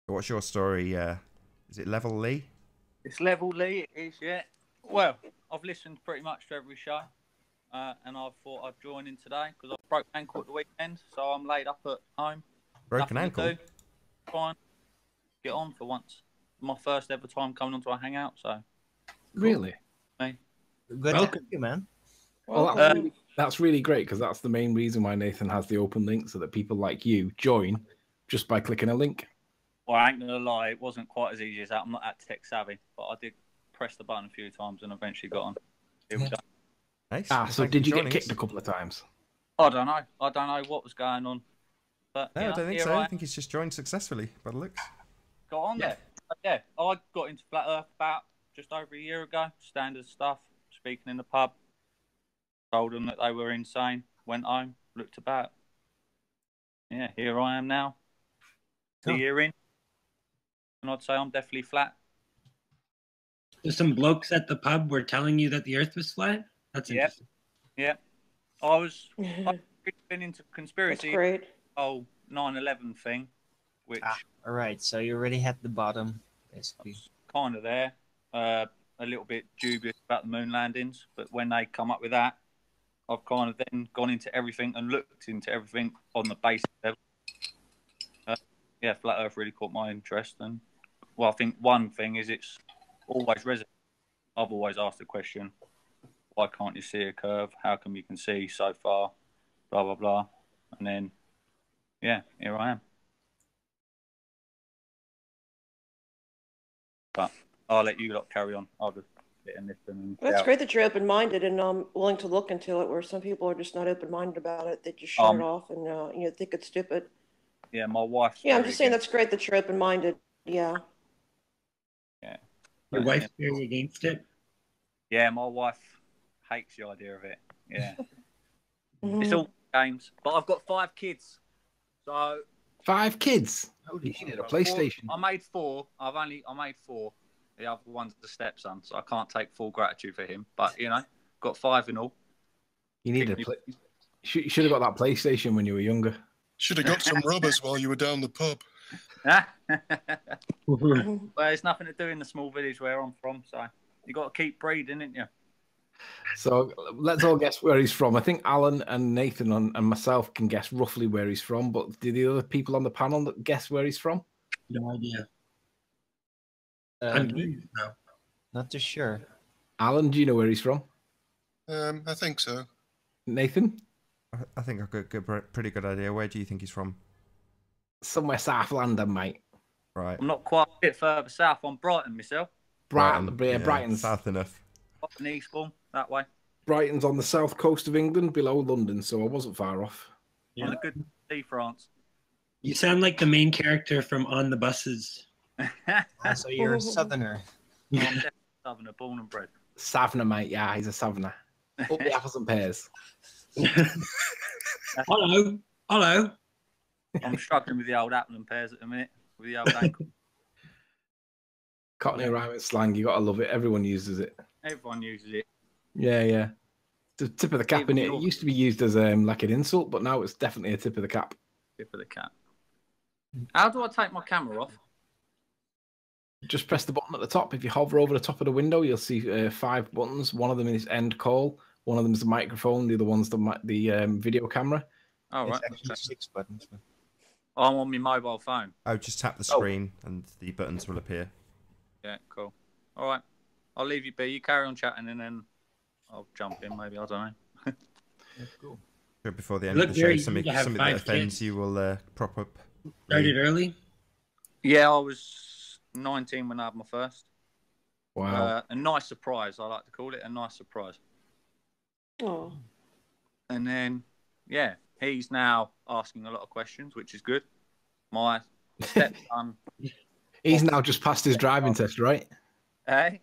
What's your story? Is it Level Lee? It's Level Lee, it is, yeah. Well, I've listened pretty much to every show, and I thought I'd join in today because I broke my ankle at the weekend, so I'm laid up at home. Broken Nothing ankle? to do. Try and get on for once. My first ever time coming onto a hangout, so. Really? Me. Good to have you, man. Well, that's really great, because that's the main reason why Nathan has the open link, so that people like you join just by clicking a link. Well, I ain't gonna lie, it wasn't quite as easy as that. I'm not that tech savvy, but I did press the button a few times and eventually got on. Here we go. Nice. Ah, Well, so thank did you for get joining kicked us. a couple of times? I don't know. I don't know what was going on. But No, you I know, don't think here so. I I think he's just joined successfully by the looks. got on there. Yeah, I got into Flat Earth about just over a year ago. Standard stuff, speaking in the pub. Told them that they were insane. Went home, looked about. Yeah, here I am now. A year in. And I'd say I'm definitely flat. So some blokes at the pub were telling you that the Earth was flat? That's interesting. Yeah. I've been into conspiracy. That's great. Oh, 9/11 thing, which All right, so you already had the bottom, basically. kind of there. A little bit dubious about the moon landings, but when they come up with that, I've kind of then gone into everything and looked into everything on the basic level. Yeah, Flat Earth really caught my interest. And, well, I think one thing is it's always resonated. I've always asked the question, why can't you see a curve? How come you can see so far? Blah, blah, blah. And then, yeah, here I am. But I'll let you lot carry on. I'll just sit and listen. That's great that you're open-minded and willing to look into it, where some people are just not open-minded about it. They just shut it off and think it's stupid. Yeah, my wife's. Yeah, I'm just saying that's great that you're open-minded. Yeah. Yeah. Your wife's very against it? Yeah, my wife hates the idea of it. Yeah. It's all games. But I've got 5 kids. So 5 kids? Holy You needed a PlayStation. I made 4. I made 4. The other one's the stepson, so I can't take full gratitude for him. But got 5 in all. You need you should have got that PlayStation when you were younger. Should have got some rubbers while you were down the pub. Well, there's nothing to do in the small village where I'm from, so you got to keep breeding, ain't you? So let's all guess where he's from. I think Alan and Nathan and myself can guess roughly where he's from, but do the other people on the panel guess where he's from? No idea. Me? No. Not too sure. Alan, do you know where he's from? I think so. Nathan? I think I've got a pretty good idea. Where do you think he's from? Somewhere South London, mate. Right. I'm not quite a bit further south. I'm Brighton myself. Brighton's south enough. Brighton, Eastbourne, that way. Brighton's on the south coast of England, below London, so I wasn't far off. Yeah. On the good sea, France. You sound like the main character from On the Buses. So you're a southerner. I'm Southerner, born and bred. Savner, mate. Yeah, he's a Savner. Up the apples and pears. Hello. Hello. I'm struggling with the old apple and pears at the minute, with the old ankle. Cockney rhyming slang, you gotta love it. Everyone uses it. Everyone uses it. Yeah, yeah. The tip of the cap in it. It used to be used as like an insult, but now it's definitely a tip of the cap. Tip of the cap. How do I take my camera off? Just press the button at the top. If you hover over the top of the window, you'll see 5 buttons. One of them is end call. One of them is the microphone. The other one's the video camera. Oh, right. It's actually 6 buttons. But... I'm on my mobile phone. Oh, just tap the screen and the buttons will appear. Yeah, cool. All right. I'll leave you be. You carry on chatting and then I'll jump in maybe. I don't know. That's cool. Before the end of the show, something that offends kids. you will prop up. Started early? Yeah, I was 19 when I had my first. Wow. A nice surprise, I like to call it. A nice surprise. Oh. And then, yeah, he's now asking a lot of questions, which is good. My stepson... He's now just passed his driving test, right? Hey?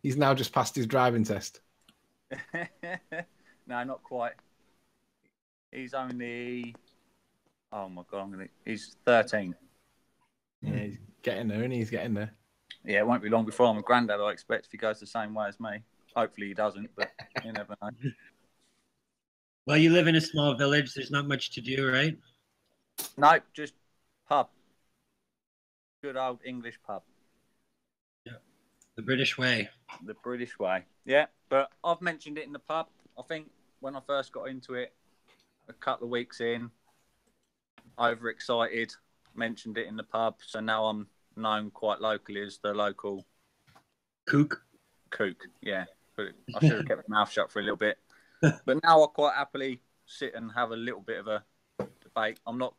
He's now just passed his driving test. No, not quite. He's only... Oh, my God, he's 13. Yeah, he's getting there, and he's getting there. Yeah, it won't be long before I'm a granddad, I expect, if he goes the same way as me. Hopefully he doesn't, but you never know. Well, you live in a small village. There's not much to do, right? No, just pub. Good old English pub. Yeah. The British way. The British way. Yeah, but I've mentioned it in the pub. I think when I first got into it, a couple of weeks in, overexcited, mentioned it in the pub. So now I'm known quite locally as the local... Kook, yeah. I should have kept my mouth shut for a little bit. But now I quite happily sit and have a little bit of a debate. I wouldn't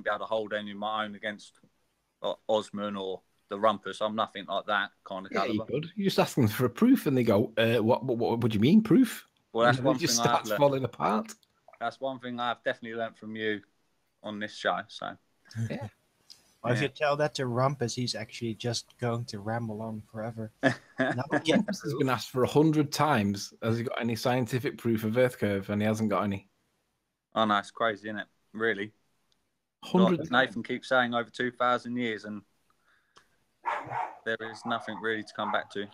be able to hold any of my own against Osman or the Rumpus. I'm nothing like that kind of caliber. You just ask them for a proof and they go, what do you mean, proof? Well, that's one thing thing starts falling apart. That's one thing I've definitely learnt from you on this show. So, yeah. Well, if you tell that to Rumpus, he's actually just going to ramble on forever. Rumpus has been asked for 100 times. Has he got any scientific proof of Earth curve? And he hasn't got any. Oh, no, it's crazy, isn't it? Really. 100. Nathan keeps saying over 2,000 years, and there is nothing really to come back to.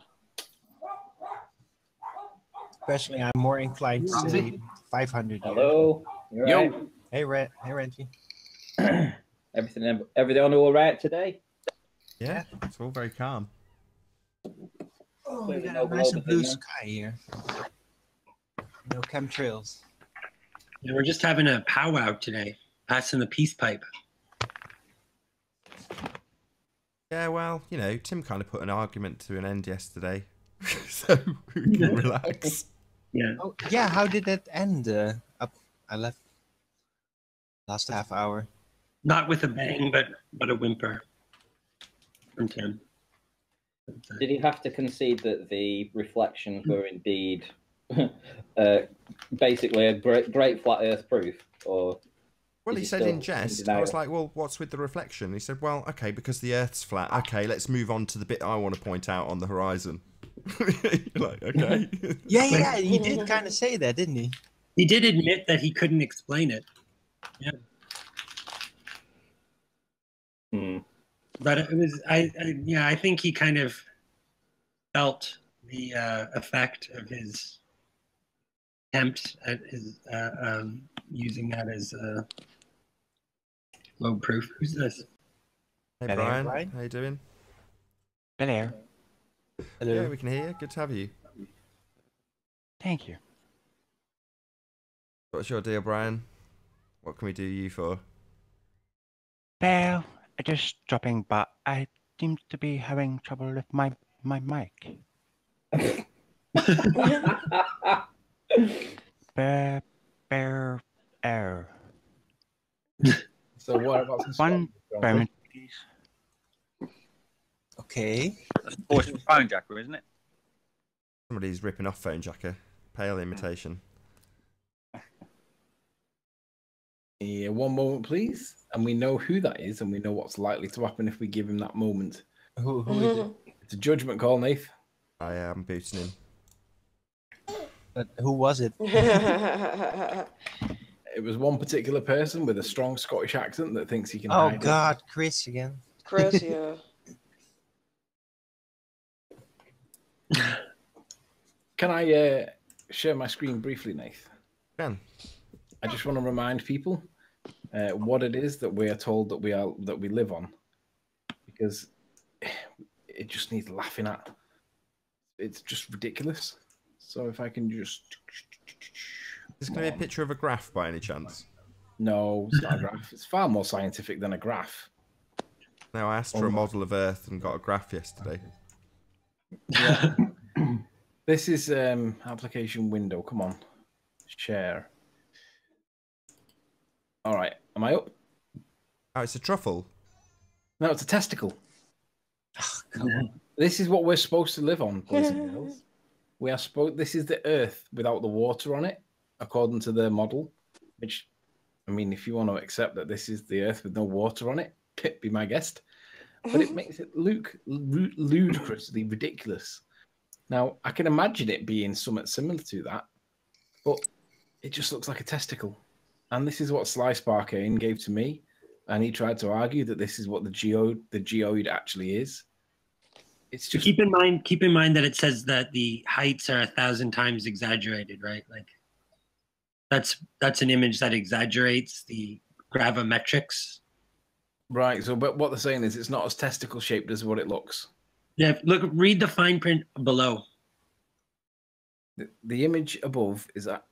Especially, I'm more inclined to say 500 years. Hello. You're right. Hey, Renty. Everything all right today? Yeah, it's all very calm. Oh, we got a nice blue sky here. No chemtrails. Yeah, we're just having a powwow today, passing the peace pipe. Yeah, well, Tim kind of put an argument to an end yesterday, so we can relax. Yeah. Oh, yeah. How did that end? I left last half hour. Not with a bang, but a whimper from Tim. Did he have to concede that the reflections were indeed basically a great flat Earth proof? Or well, he said in jest. I was like, well, what's with the reflection? He said, well, okay, because the Earth's flat. Okay, let's move on to the bit I want to point out on the horizon. You're like, okay. Yeah, he did kind of say that, didn't he? He did admit that he couldn't explain it. Yeah. But it was, I think he kind of felt the effect of his attempt at his using that as low proof. Who's this? Hey, Brian. How you doing? Hello. Yeah, we can hear you. Good to have you. Thank you. What's your deal, Brian? What can we do you for? Well, just dropping, but I seem to be having trouble with my mic. Bear error. So what about some One moment, please. Okay. That's the voice of Phone Jacker, isn't it? Somebody's ripping off Phone Jacker. Pale imitation. Yeah, one moment, please. And we know who that is, and we know what's likely to happen if we give him that moment. Who is it? It's a judgment call, Nath. I am booting him. But who was it? It was one particular person with a strong Scottish accent that thinks he can Oh hide. God, Chris again. Chris, yeah. Can I share my screen briefly, Nath? Ben. I just want to remind people what it is that we are told that we live on, because it just needs laughing at. It's just ridiculous. So if I can just... Is this going to be a picture of a graph by any chance? No, it's not a graph. It's far more scientific than a graph. No, I asked for a model of Earth and got a graph yesterday. Yeah. This is application window. Come on. Share. All right. Am I up? Oh, it's a truffle. No, it's a testicle. This is what we're supposed to live on, boys and girls. We are supposed. This is the Earth without the water on it, according to their model. Which, I mean, if you want to accept that this is the Earth with no water on it, be my guest. But it makes it look ludicrously ridiculous. Now, I can imagine it being somewhat similar to that, but it just looks like a testicle. And this is what Sly Sparkane gave to me, and he tried to argue that this is what the geoid actually is. It's just keep in mind that it says that the heights are 1,000 times exaggerated, right? Like that's an image that exaggerates the gravimetrics. Right. So, but what they're saying is it's not as testicle shaped as what it looks. Yeah. Look, read the fine print below. The image above is that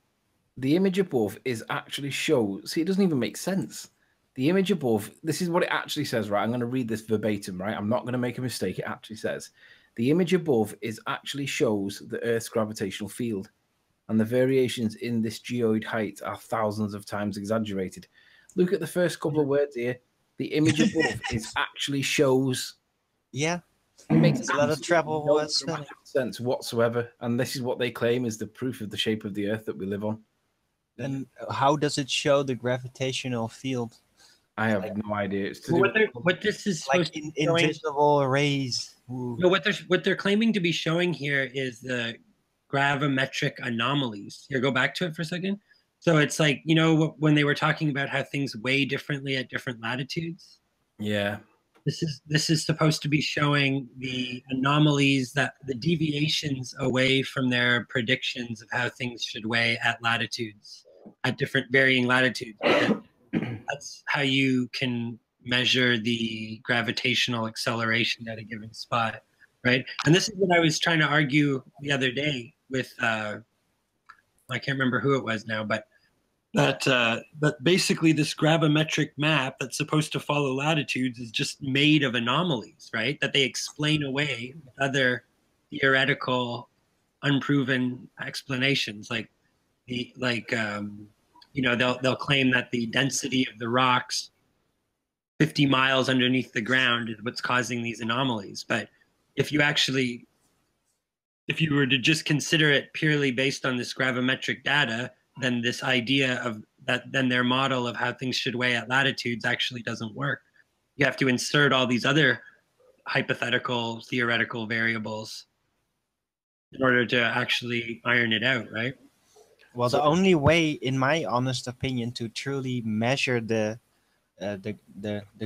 the image above is actually shows. See, it doesn't even make sense. The image above, this is what it actually says, right? I'm going to read this verbatim, right? I'm not going to make a mistake. It actually says, the image above is actually shows the Earth's gravitational field, and the variations in this geoid height are thousands of times exaggerated. Look at the first couple of words here. The image above is actually shows. Yeah. It makes a lot of trouble no with spelling. sense whatsoever. And this is what they claim is the proof of the shape of the Earth that we live on. And how does it show the gravitational field? I have no idea. It's to Well, do what this is like supposed to be invisible rays. Ooh. No, what they're claiming to be showing here is the gravimetric anomalies. Here, go back to it for a second. So it's like, you know, when they were talking about how things weigh differently at different latitudes. Yeah. This is supposed to be showing the anomalies, that the deviations away from their predictions of how things should weigh at latitudes, at different varying latitudes. That's how you can measure the gravitational acceleration at a given spot, right? And this is what I was trying to argue the other day with, I can't remember who it was now, but that basically this gravimetric map that's supposed to follow latitudes is just made of anomalies, right? That they explain away with other theoretical, unproven explanations, like you know, they'll claim that the density of the rocks 50 miles underneath the ground is what's causing these anomalies. But if you were to just consider it purely based on this gravimetric data, then this idea of that, then their model of how things should weigh at latitudes actually doesn't work. You have to insert all these other hypothetical, theoretical variables in order to actually iron it out, right? Well, the only way, in my honest opinion, to truly measure the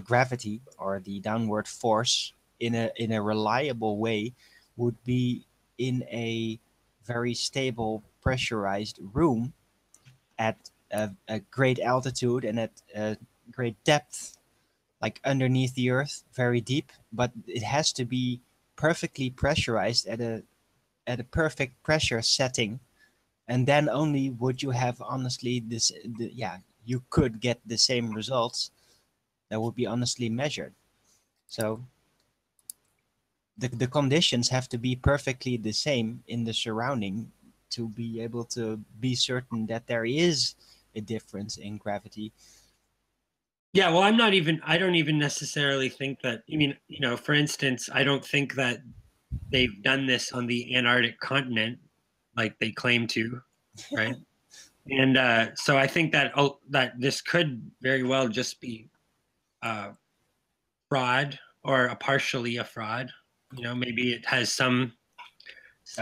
gravity or the downward force in a reliable way would be in a very stable pressurized room at a great altitude and at a great depth, like underneath the earth, very deep. But it has to be perfectly pressurized at a perfect pressure setting and then only would you have honestly you could get the same results that would be honestly measured. So the conditions have to be perfectly the same in the surrounding to be able to be certain that there is a difference in gravity. Yeah, well, I don't even necessarily think that, I mean, for instance, I don't think that they've done this on the Antarctic continent like they claim to, right? And so I think that that this could very well just be fraud, or partially a fraud. Maybe it has a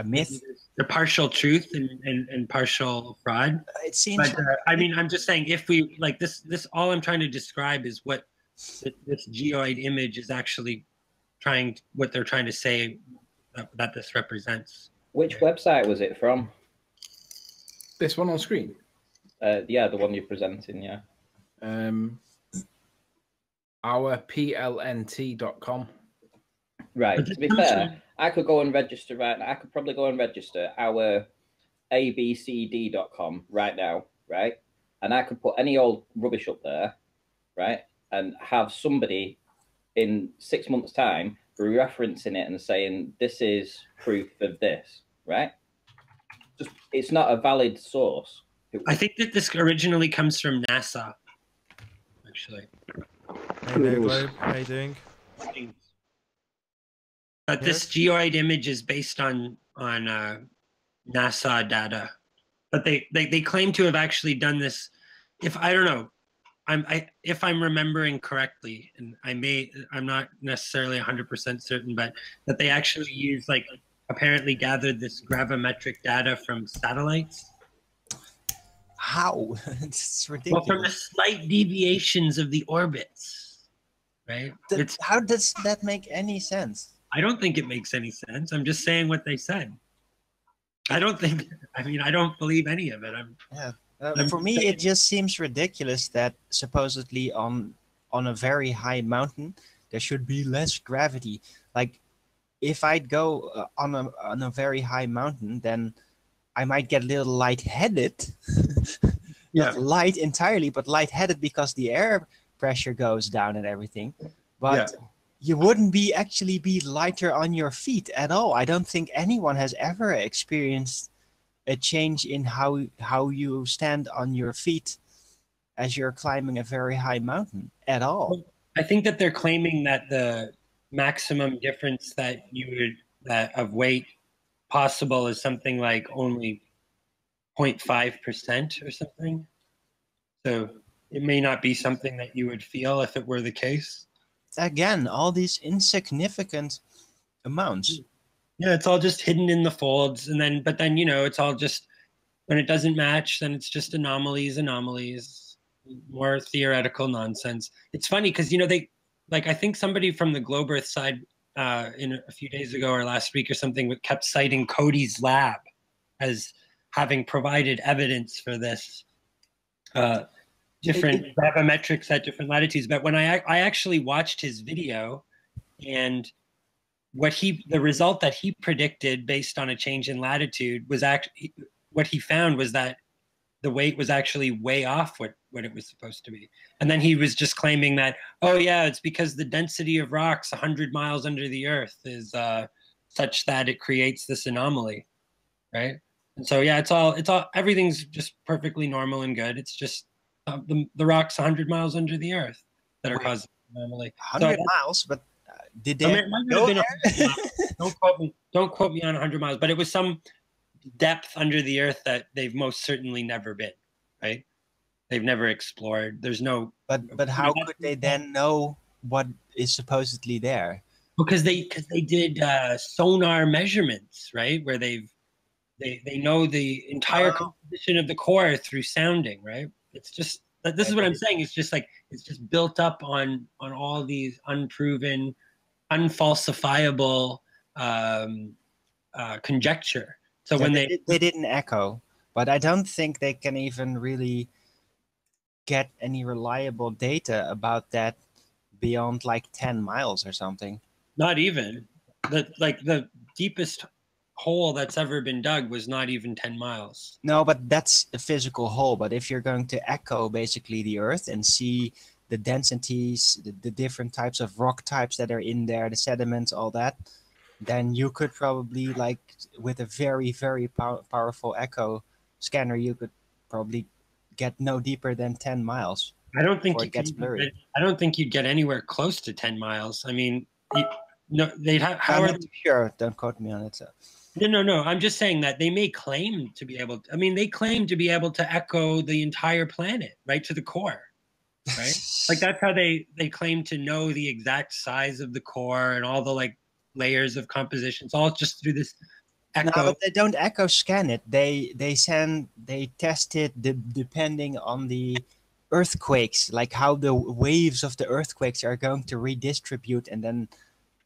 myth, the partial truth and partial fraud. It seems. But I mean, I'm just saying, if we like this, all I'm trying to describe is what this geoid image is actually what they're trying to say that this represents. Which website was it from? This one on screen? Yeah, the one you're presenting, yeah. Ourplnt.com. Right. To be fair, I could go and register right now. I could probably go and register our abcd.com right now, right? And I could put any old rubbish up there, right? And have somebody in 6 months' time referencing it and saying, this is proof of this, right? Just, it's not a valid source. I think that this originally comes from NASA, actually. Hey, No Globe, how you doing? But this geoid image is based on NASA data, but they claim to have actually done this. If I don't know, if I'm remembering correctly, and I'm not necessarily 100% certain, but that they actually use apparently gathered this gravimetric data from satellites. How? It's ridiculous. Well, from the slight deviations of the orbits, right? How does that make any sense? I don't think it makes any sense. I'm just saying what they said. I don't believe any of it. For me, it just seems ridiculous that supposedly on a very high mountain, there should be less gravity. Like, if I'd go on a very high mountain, then I might get a little lightheaded. Not light entirely, but lightheaded because the air pressure goes down and everything. But you wouldn't actually be lighter on your feet at all. I don't think anyone has ever experienced a change in how you stand on your feet as you're climbing a very high mountain at all. I think that they're claiming that the maximum difference that of weight possible is something like only 0.5% or something. So it may not be something that you would feel if it were the case. Again, all these insignificant amounts. Yeah, it's all just hidden in the folds, but then it's all just, when it doesn't match, then it's just anomalies, more theoretical nonsense. It's funny because I think somebody from the Globe Earth side in a few days ago or last week or something kept citing Cody's lab as having provided evidence for this different gravimetrics at different latitudes. But when I actually watched his video, and the result that he predicted based on a change in latitude was actually, what he found was that the weight was actually way off what it was supposed to be. And then he was just claiming that, oh yeah, it's because the density of rocks 100 miles under the earth is such that it creates this anomaly, right? And so yeah, everything's just perfectly normal and good. It's just the rocks 100 miles under the earth that are causing the anomaly. 100 miles, but did they go there? Don't quote me on 100 miles, but it was some depth under the earth that they've most certainly never been, right? They've never explored. There's no. But how could they then know what is supposedly there? Because they did sonar measurements, right? Where they know the entire composition of the core through sounding, right? It's just this is what I'm saying. It's just it's just built up on all these unproven, unfalsifiable conjecture. So when they didn't echo, but I don't think they can even really get any reliable data about that beyond 10 miles or something. Not even the deepest hole that's ever been dug was not even 10 miles. No, but that's a physical hole. But if you're going to echo basically the Earth and see the densities, the different types of rock types that are in there, the sediments, all that, then you could probably, like, with a very, very powerful echo scanner, you could probably get no deeper than 10 miles. I don't think Or you it gets blurry. I don't think you'd get anywhere close to 10 miles. I mean, no, they'd have. How I'm are not too sure. Don't quote me on it. So. No. I'm just saying that they may claim to be able. I mean, they claim to be able to echo the entire planet right to the core, right? Like that's how they claim to know the exact size of the core and all the like layers of compositions, all just through this echo. No, but they don't echo scan it. They test it depending on the earthquakes, like how the waves of the earthquakes are going to redistribute and then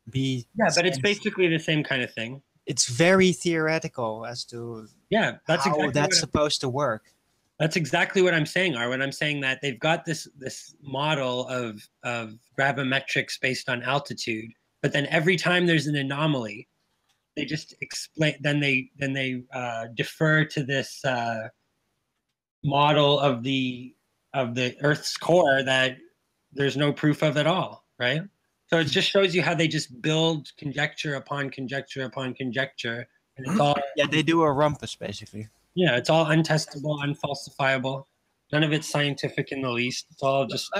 be. Yeah, but it's sensed. basically the same kind of thing. It's very theoretical as to that's how exactly that's supposed to work. That's exactly what I'm saying, Arwen. I'm saying that they've got this model of gravimetrics based on altitude, but then every time there's an anomaly, they just explain. Then they defer to this model of the Earth's core that there's no proof of at all, right? So it just shows you how they just build conjecture upon conjecture upon conjecture, and it's all they do a rumpus basically. Yeah, it's all untestable, unfalsifiable. None of it's scientific in the least. It's all just.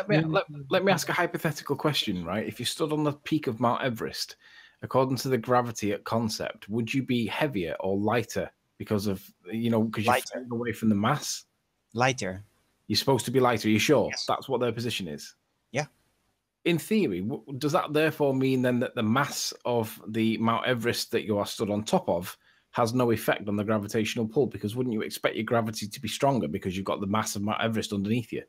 Let me ask a hypothetical question, right? If you stood on the peak of Mount Everest, according to the gravity at concept, would you be heavier or lighter because of because you're flying away from the mass? Lighter. You're supposed to be lighter. Are you sure? Yes. That's what their position is? Yeah. In theory, does that therefore mean then that the mass of the Mount Everest that you are stood on top of has no effect on the gravitational pull? Because wouldn't you expect your gravity to be stronger because you've got the mass of Mount Everest underneath you?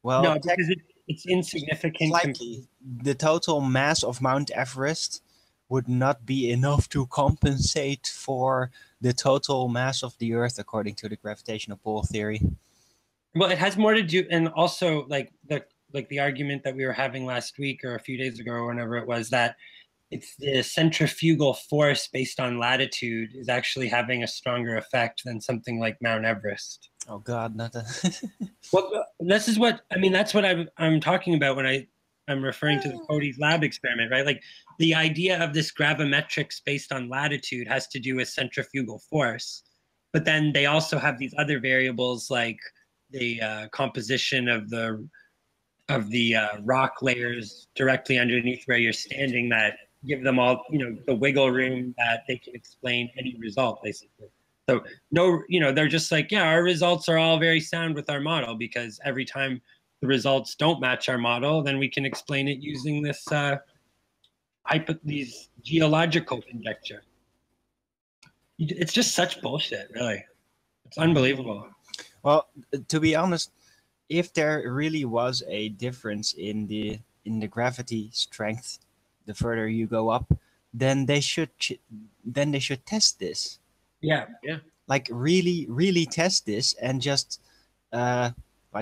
Well, no, because it's insignificant. Slightly. The total mass of Mount Everest would not be enough to compensate for the total mass of the Earth, according to the gravitational pull theory. Well, it has more to do, and also like the argument that we were having last week or a few days ago or whenever it was, that it's the centrifugal force based on latitude is actually having a stronger effect than something like Mount Everest. Oh God, not a. Well, this is what I mean. That's what I'm talking about when I'm referring to the Cody's lab experiment, right? Like the idea of this gravimetrics based on latitude has to do with centrifugal force, but then they also have these other variables like the composition of the rock layers directly underneath where you're standing that give them all, the wiggle room that they can explain any result, basically. So they're just like, yeah, our results are all very sound with our model because every time the results don't match our model, then we can explain it using this these geological conjecture. It's just such bullshit, really. It's unbelievable. Well, to be honest, if there really was a difference in the gravity strength, the further you go up, then they should test this. Yeah. Like really test this, and just I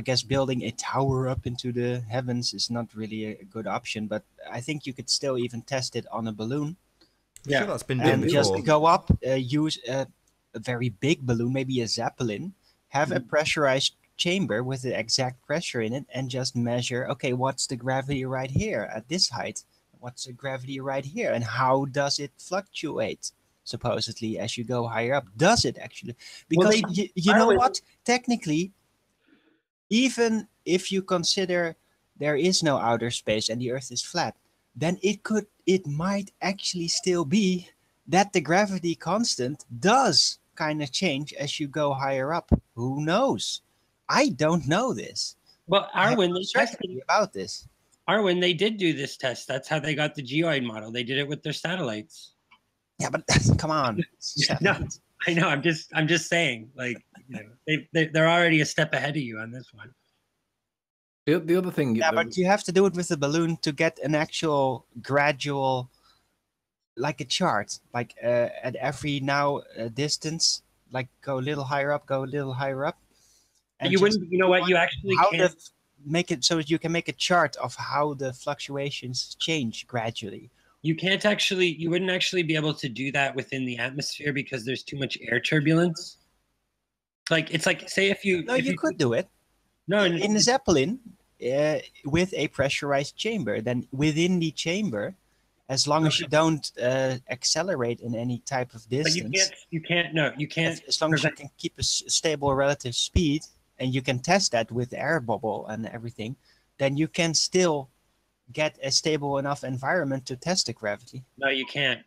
guess building a tower up into the heavens is not really a good option. But I think you could still even test it on a balloon. Yeah, sure, that's been done and before. Just go up, use a very big balloon, maybe a Zeppelin, have a pressurized chamber with the exact pressure in it, and just measure, okay, what's the gravity right here at this height? What's the gravity right here? And how does it fluctuate, supposedly, as you go higher up? Does it actually? Because you know what? Technically, even if you consider there is no outer space and the Earth is flat, then it might actually still be that the gravity constant does kind of change as you go higher up. Who knows? I don't know this. Well, Arwen, they tested about this. Arwen, they did do this test. That's how they got the geoid model. They did it with their satellites. Yeah, but come on. No, I know. I'm just saying. Like, they're already a step ahead of you on this one. The other thing. Yeah, but you have to do it with the balloon to get an actual gradual, like a chart, like at every distance, like go a little higher up, go a little higher up. And you wouldn't, you know what, you actually can't make it so you can make a chart of how the fluctuations change gradually. You can't actually, you wouldn't actually be able to do that within the atmosphere because there's too much air turbulence. Like, it's like, say if you... No, you could do it. No, in a Zeppelin, with a pressurized chamber, then within the chamber, as long as you don't accelerate in any type of distance. But you can't. As long as you can keep a stable relative speed, and you can test that with air bubble and everything, then you can still get a stable enough environment to test the gravity. No, you can't.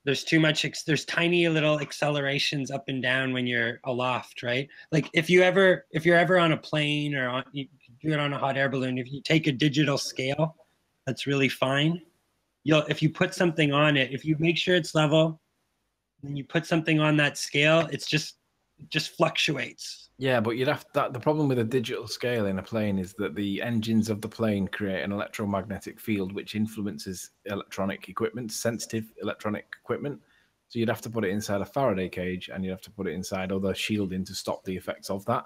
There's too much. There's tiny little accelerations up and down when you're aloft, right? Like if you're ever on a plane or you do it on a hot air balloon, if you take a digital scale, that's really fine. If you put something on it, if you make sure it's level, and you put something on that scale, it just fluctuates. Yeah, but you'd have that. The problem with a digital scale in a plane is that the engines of the plane create an electromagnetic field which influences electronic equipment, sensitive electronic equipment. So you'd have to put it inside a Faraday cage, and you'd have to put it inside other shielding to stop the effects of that.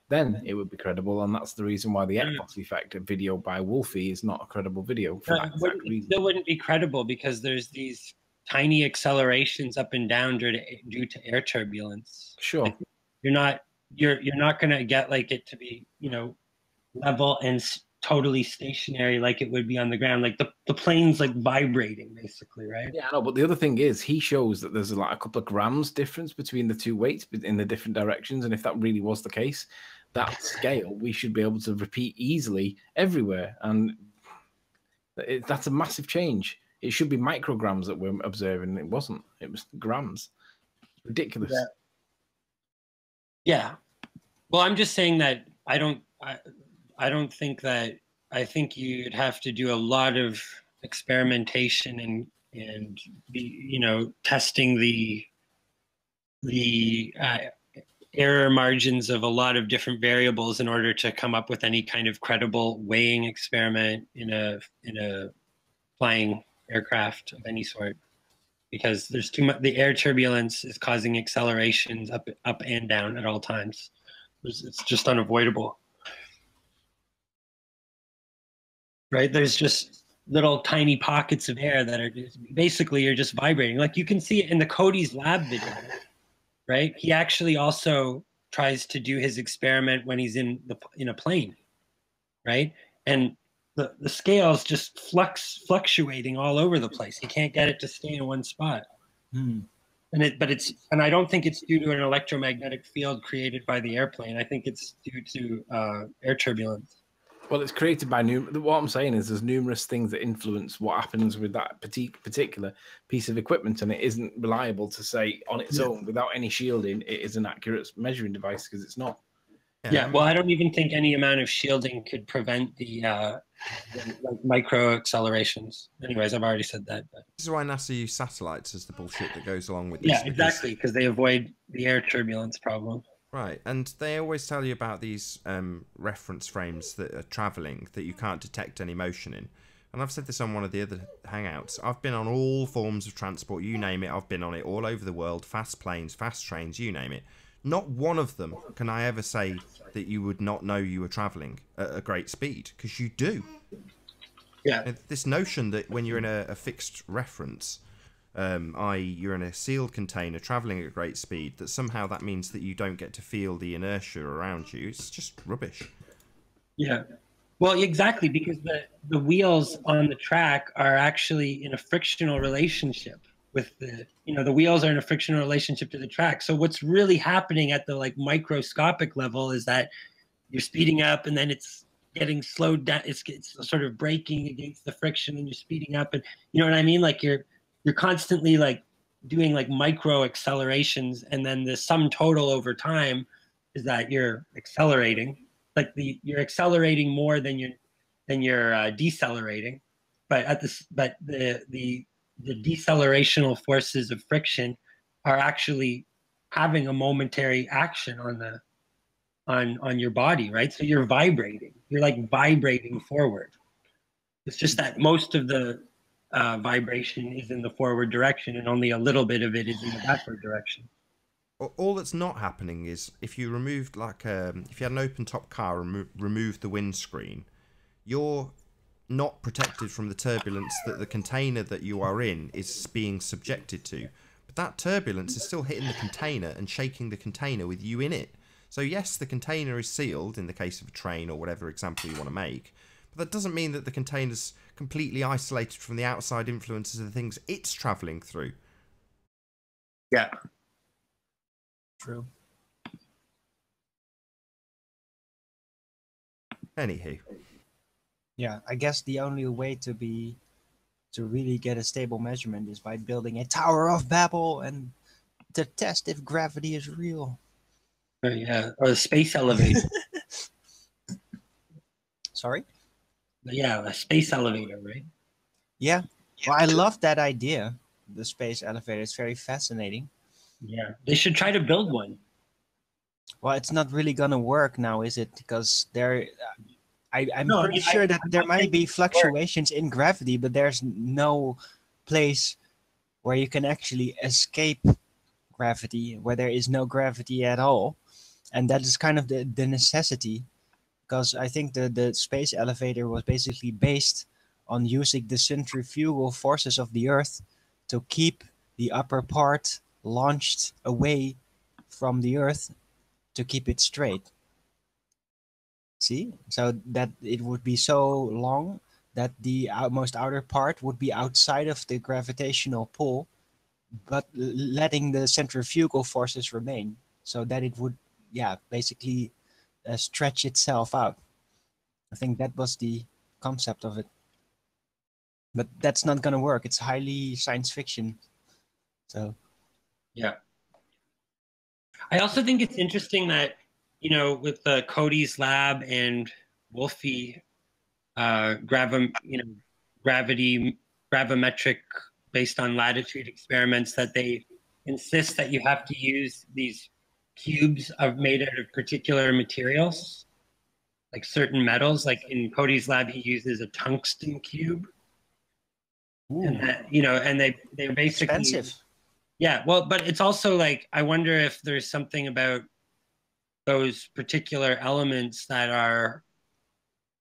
Then it would be credible, and that's the reason why the Xbox effect, a video by Wolfie, is not a credible video for that exact reason. It still wouldn't be credible because there's these tiny accelerations up and down due to air turbulence. Sure, like you're not going to get like it to be, level and totally stationary like it would be on the ground. Like the plane's like vibrating basically, right? Yeah, no, but the other thing is he shows that there's like a couple of grams difference between the two weights in the different directions. And if that really was the case, that scale we should be able to repeat easily everywhere. And that's a massive change. It should be micrograms that we're observing. It wasn't. It was grams. Ridiculous. Yeah. Well, I'm just saying that I don't think that. I think you'd have to do a lot of experimentation and be, testing the error margins of a lot of different variables in order to come up with any kind of credible weighing experiment in a flying aircraft of any sort. Because there's too much. The air turbulence is causing accelerations up and down at all times. It's just unavoidable, right? There's just little tiny pockets of air that are basically you're just vibrating. Like you can see it in the Cody's lab video, right? He actually also tries to do his experiment when he's in a plane, right? And the scale's just fluctuating all over the place. He can't get it to stay in one spot. And I don't think it's due to an electromagnetic field created by the airplane. I think it's due to air turbulence. Well, it's created by what I'm saying is there's numerous things that influence what happens with that particular piece of equipment, and it isn't reliable to say on its own without any shielding it is an accurate measuring device because it's not. Yeah, well, I don't even think any amount of shielding could prevent the micro accelerations. Anyways, I've already said that. But. This is why NASA use satellites as the bullshit that goes along with this. Yeah, exactly, because they avoid the air turbulence problem. Right, and they always tell you about these reference frames that are travelling that you can't detect any motion in. And I've said this on one of the other Hangouts. I've been on all forms of transport, you name it. I've been on it all over the world. Fast planes, fast trains, you name it. Not one of them can I ever say that you would not know you were travelling at a great speed, because you do. Yeah. This notion that when you're in a fixed reference, i.e. you're in a sealed container travelling at a great speed, that somehow that means that you don't get to feel the inertia around you, it's just rubbish. Yeah. Well, exactly, because the wheels on the track are actually in a frictional relationship with the wheels are in a frictional relationship to the track. So what's really happening at the microscopic level is that you're speeding up and then it's getting slowed down. It's sort of braking against the friction and you're speeding up, and you know what I mean? Like you're constantly doing micro accelerations, and then the sum total over time is that you're accelerating. You're accelerating more than you're decelerating, but the decelerational forces of friction are actually having a momentary action on your body, right? So you're vibrating. You're vibrating forward. It's just that most of the vibration is in the forward direction, and only a little bit of it is in the backward direction. All that's not happening is if you removed if you had an open top car and removed the windscreen, you're not protected from the turbulence that the container that you are in is being subjected to. But that turbulence is still hitting the container and shaking the container with you in it. So yes, the container is sealed in the case of a train or whatever example you want to make, but that doesn't mean that the container's completely isolated from the outside influences of the things it's travelling through. Yeah. True. Anywho. Yeah, I guess the only way to really get a stable measurement is by building a Tower of Babel and to test if gravity is real. Yeah, or a space elevator. Sorry? Yeah, a space elevator, right? Yeah. Well, I love that idea. The space elevator is very fascinating. Yeah, they should try to build one. Well, it's not really gonna work now, is it? Because I'm No, I pretty mean, sure that there might be work. fluctuations in gravity, but there's no place where you can actually escape gravity, where there is no gravity at all. And that is kind of the necessity, because I think the space elevator was basically based on using the centrifugal forces of the Earth to keep the upper part launched away from the Earth to keep it straight. See? So that it would be so long that the outmost outer part would be outside of the gravitational pull, but letting the centrifugal forces remain, so that it would, yeah, basically stretch itself out. I think that was the concept of it. But that's not going to work. It's highly science fiction. So, yeah. I also think it's interesting that, you know, with Cody's lab and Wolfie, gravimetric based on latitude experiments, that they insist that you have to use these cubes made out of particular materials, like certain metals. Like in Cody's lab, he uses a tungsten cube. ooh, And that, you know, and they're basically expensive. Yeah, well, but it's also like, I wonder if there's something about those particular elements that are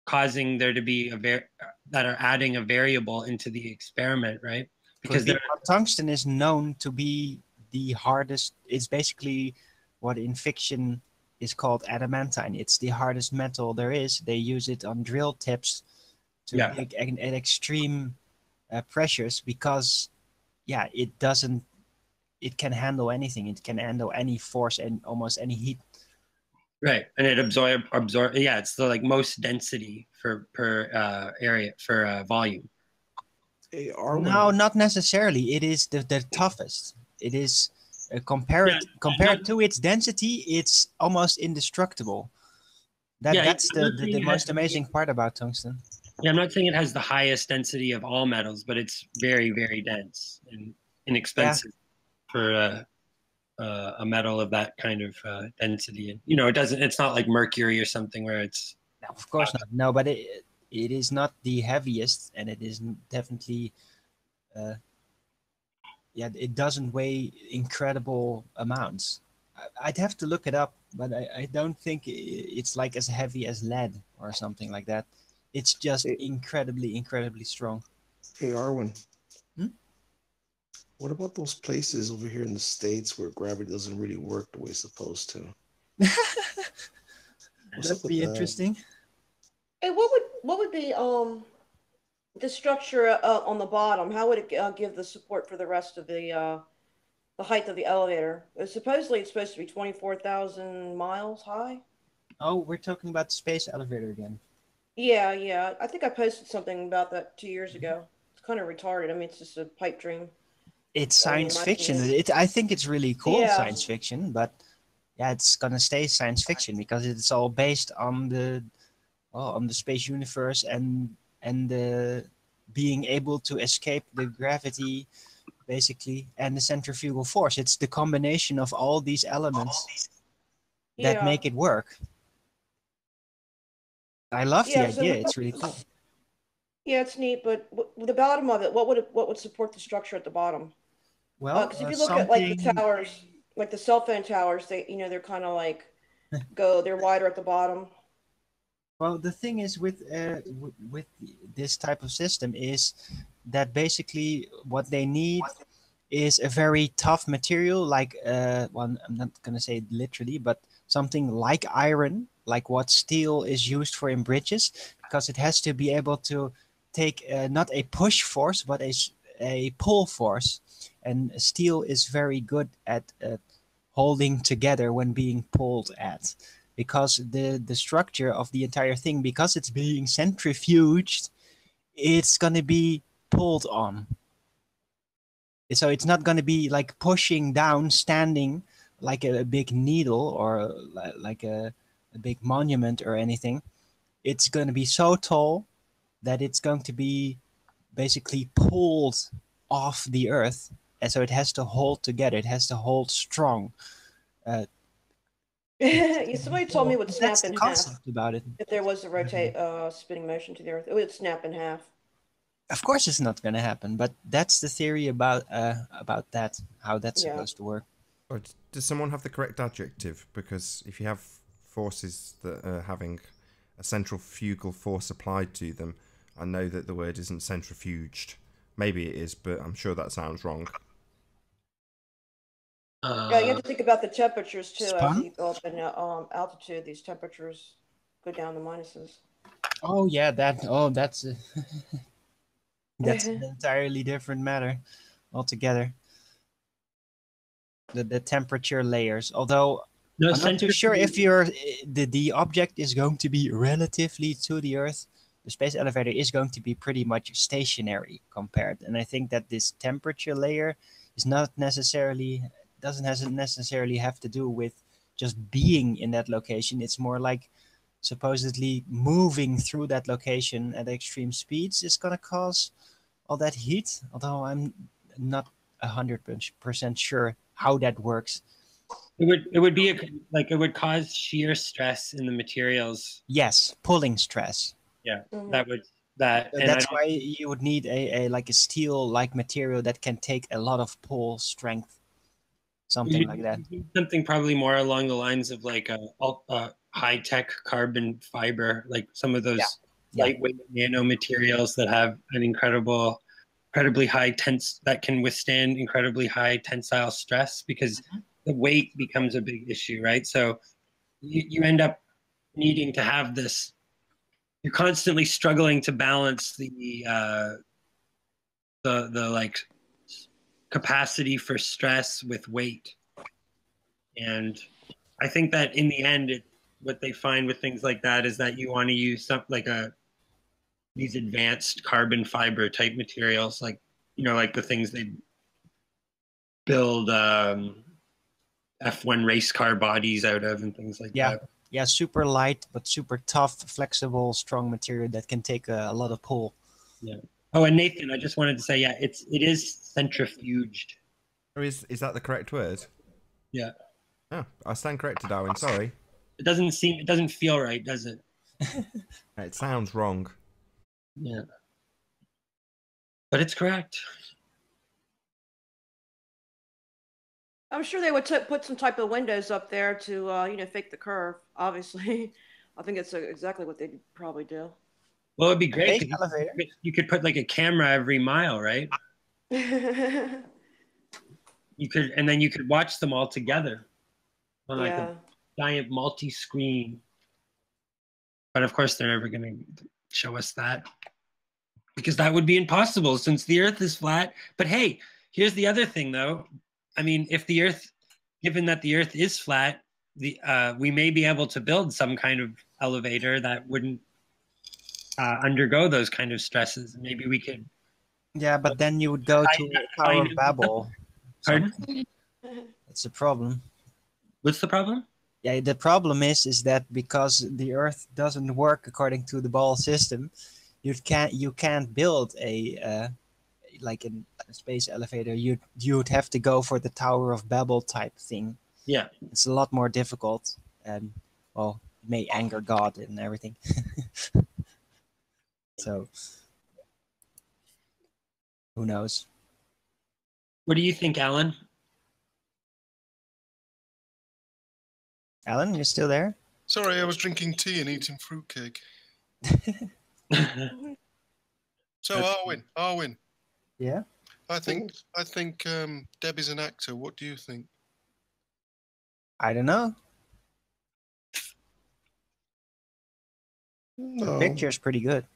causing there to be that are adding a variable into the experiment, right? Because tungsten is known to be the hardest. It's basically what in fiction is called adamantine. It's the hardest metal there is. They use it on drill tips to make at extreme pressures because, yeah, it can handle anything. It can handle any force and almost any heat. Right, and it absorb. Yeah, it's the like most density per area for volume. No, not necessarily. It is the toughest. It is compared to its density, it's almost indestructible. That's the most amazing part about tungsten. Yeah, I'm not saying it has the highest density of all metals, but it's very, very dense and inexpensive for a metal of that kind of density. And you know, it's not like mercury or something where it's. No, of course not. No, but it is not the heaviest, and it is definitely. It doesn't weigh incredible amounts. I'd have to look it up, but I don't think it's like as heavy as lead or something like that. It's just incredibly, incredibly strong. Hey, Arwen. What about those places over here in the States where gravity doesn't really work the way it's supposed to? That'd be interesting. Hey, what would be the structure on the bottom? How would it give the support for the rest of the height of the elevator? Supposedly, it's supposed to be 24,000 miles high. Oh, we're talking about the space elevator again. Yeah. I think I posted something about that 2 years ago. It's kind of retarded. I mean, it's just a pipe dream. It's science fiction. I think it's really cool science fiction, but yeah, it's gonna stay science fiction because it's all based on the space universe and the being able to escape the gravity, basically, and the centrifugal force. It's the combination of all these elements that make it work. I love the idea. It's really cool. Yeah, it's neat, but the bottom of it, what would support the structure at the bottom? Well, because if you look at like the towers, like the cell phone towers, they're kind of like they're wider at the bottom. Well, the thing is with this type of system is that basically what they need is a very tough material, like well, I'm not gonna say it literally, but something like iron, like what steel is used for in bridges, because it has to be able to take not a push force, but a pull force, and steel is very good at holding together when being pulled at, because the structure of the entire thing, because it's being centrifuged, it's gonna be pulled on. So it's not going to be like pushing down, standing like a big needle or like a big monument or anything. It's going to be so tall that it's going to be basically pulled off the earth. And so it has to hold together. It has to hold strong. Somebody told me it would snap That's the in half concept about it. if there was a rotate spinning motion to the earth. It would snap in half. Of course, it's not going to happen, but that's the theory about that, how that's supposed to work. Or does someone have the correct adjective? Because if you have forces that are having a centrifugal force applied to them, I know that the word isn't centrifuged. Maybe it is, but I'm sure that sounds wrong. Yeah, you have to think about the temperatures too. As Spun? you go up in altitude, these temperatures go down to minuses. Oh yeah, that's that's an entirely different matter altogether. The temperature layers. Although I'm not too sure if the object is going to be relatively to the Earth. The space elevator is going to be pretty much stationary compared, and I think that this temperature layer is not necessarily doesn't necessarily have to do with just being in that location. It's more like supposedly moving through that location at extreme speeds is going to cause all that heat, although I'm not 100% sure how that works. It would be like it would cause shear stress in the materials. Yes, pulling stress. Yeah, Mhm. that would that. And That's why you would need a like a steel-like material that can take a lot of pull strength, something like that. Something probably more along the lines of like a high-tech carbon fiber, like some of those lightweight nanomaterials that have an incredibly high that can withstand incredibly high tensile stress, because the weight becomes a big issue, right? So you end up needing to have this. You're constantly struggling to balance the like capacity for stress with weight, and I think that in the end, what they find with things like that is that you want to use something like these advanced carbon fiber type materials, like like the things they build F1 race car bodies out of and things like that. Yeah, super light but super tough, flexible, strong material that can take a lot of pull. Yeah. Oh, and Nathan, I just wanted to say, yeah, it is centrifuged. Or is that the correct word? Yeah. Oh, I stand corrected, Darwin. Sorry. It doesn't feel right, does it? It sounds wrong. Yeah. But it's correct. I'm sure they would put some type of windows up there to fake the curve. Obviously, I think it's exactly what they'd probably do. Well, it'd be great. You could put like a camera every mile, right? You could, and then you could watch them all together on like a giant multi-screen. But of course, they're never going to show us that, because that would be impossible since the Earth is flat. But hey, here's the other thing, though. I mean, given that the Earth is flat, we may be able to build some kind of elevator that wouldn't undergo those kind of stresses. Maybe we could. Yeah, but then you would go to Tower of Babel. Pardon? That's the problem. What's the problem? Yeah, the problem is that because the Earth doesn't work according to the ball system, you can't build a like a space elevator. You'd have to go for the Tower of Babel type thing. Yeah, it's a lot more difficult, and well, it may anger God and everything. So who knows? What do you think, Alan? Alan, you're still there? Sorry, I was drinking tea and eating fruitcake. So, Arwin. Yeah. I think Debbie's an actor. What do you think? I don't know. No. The picture's pretty good.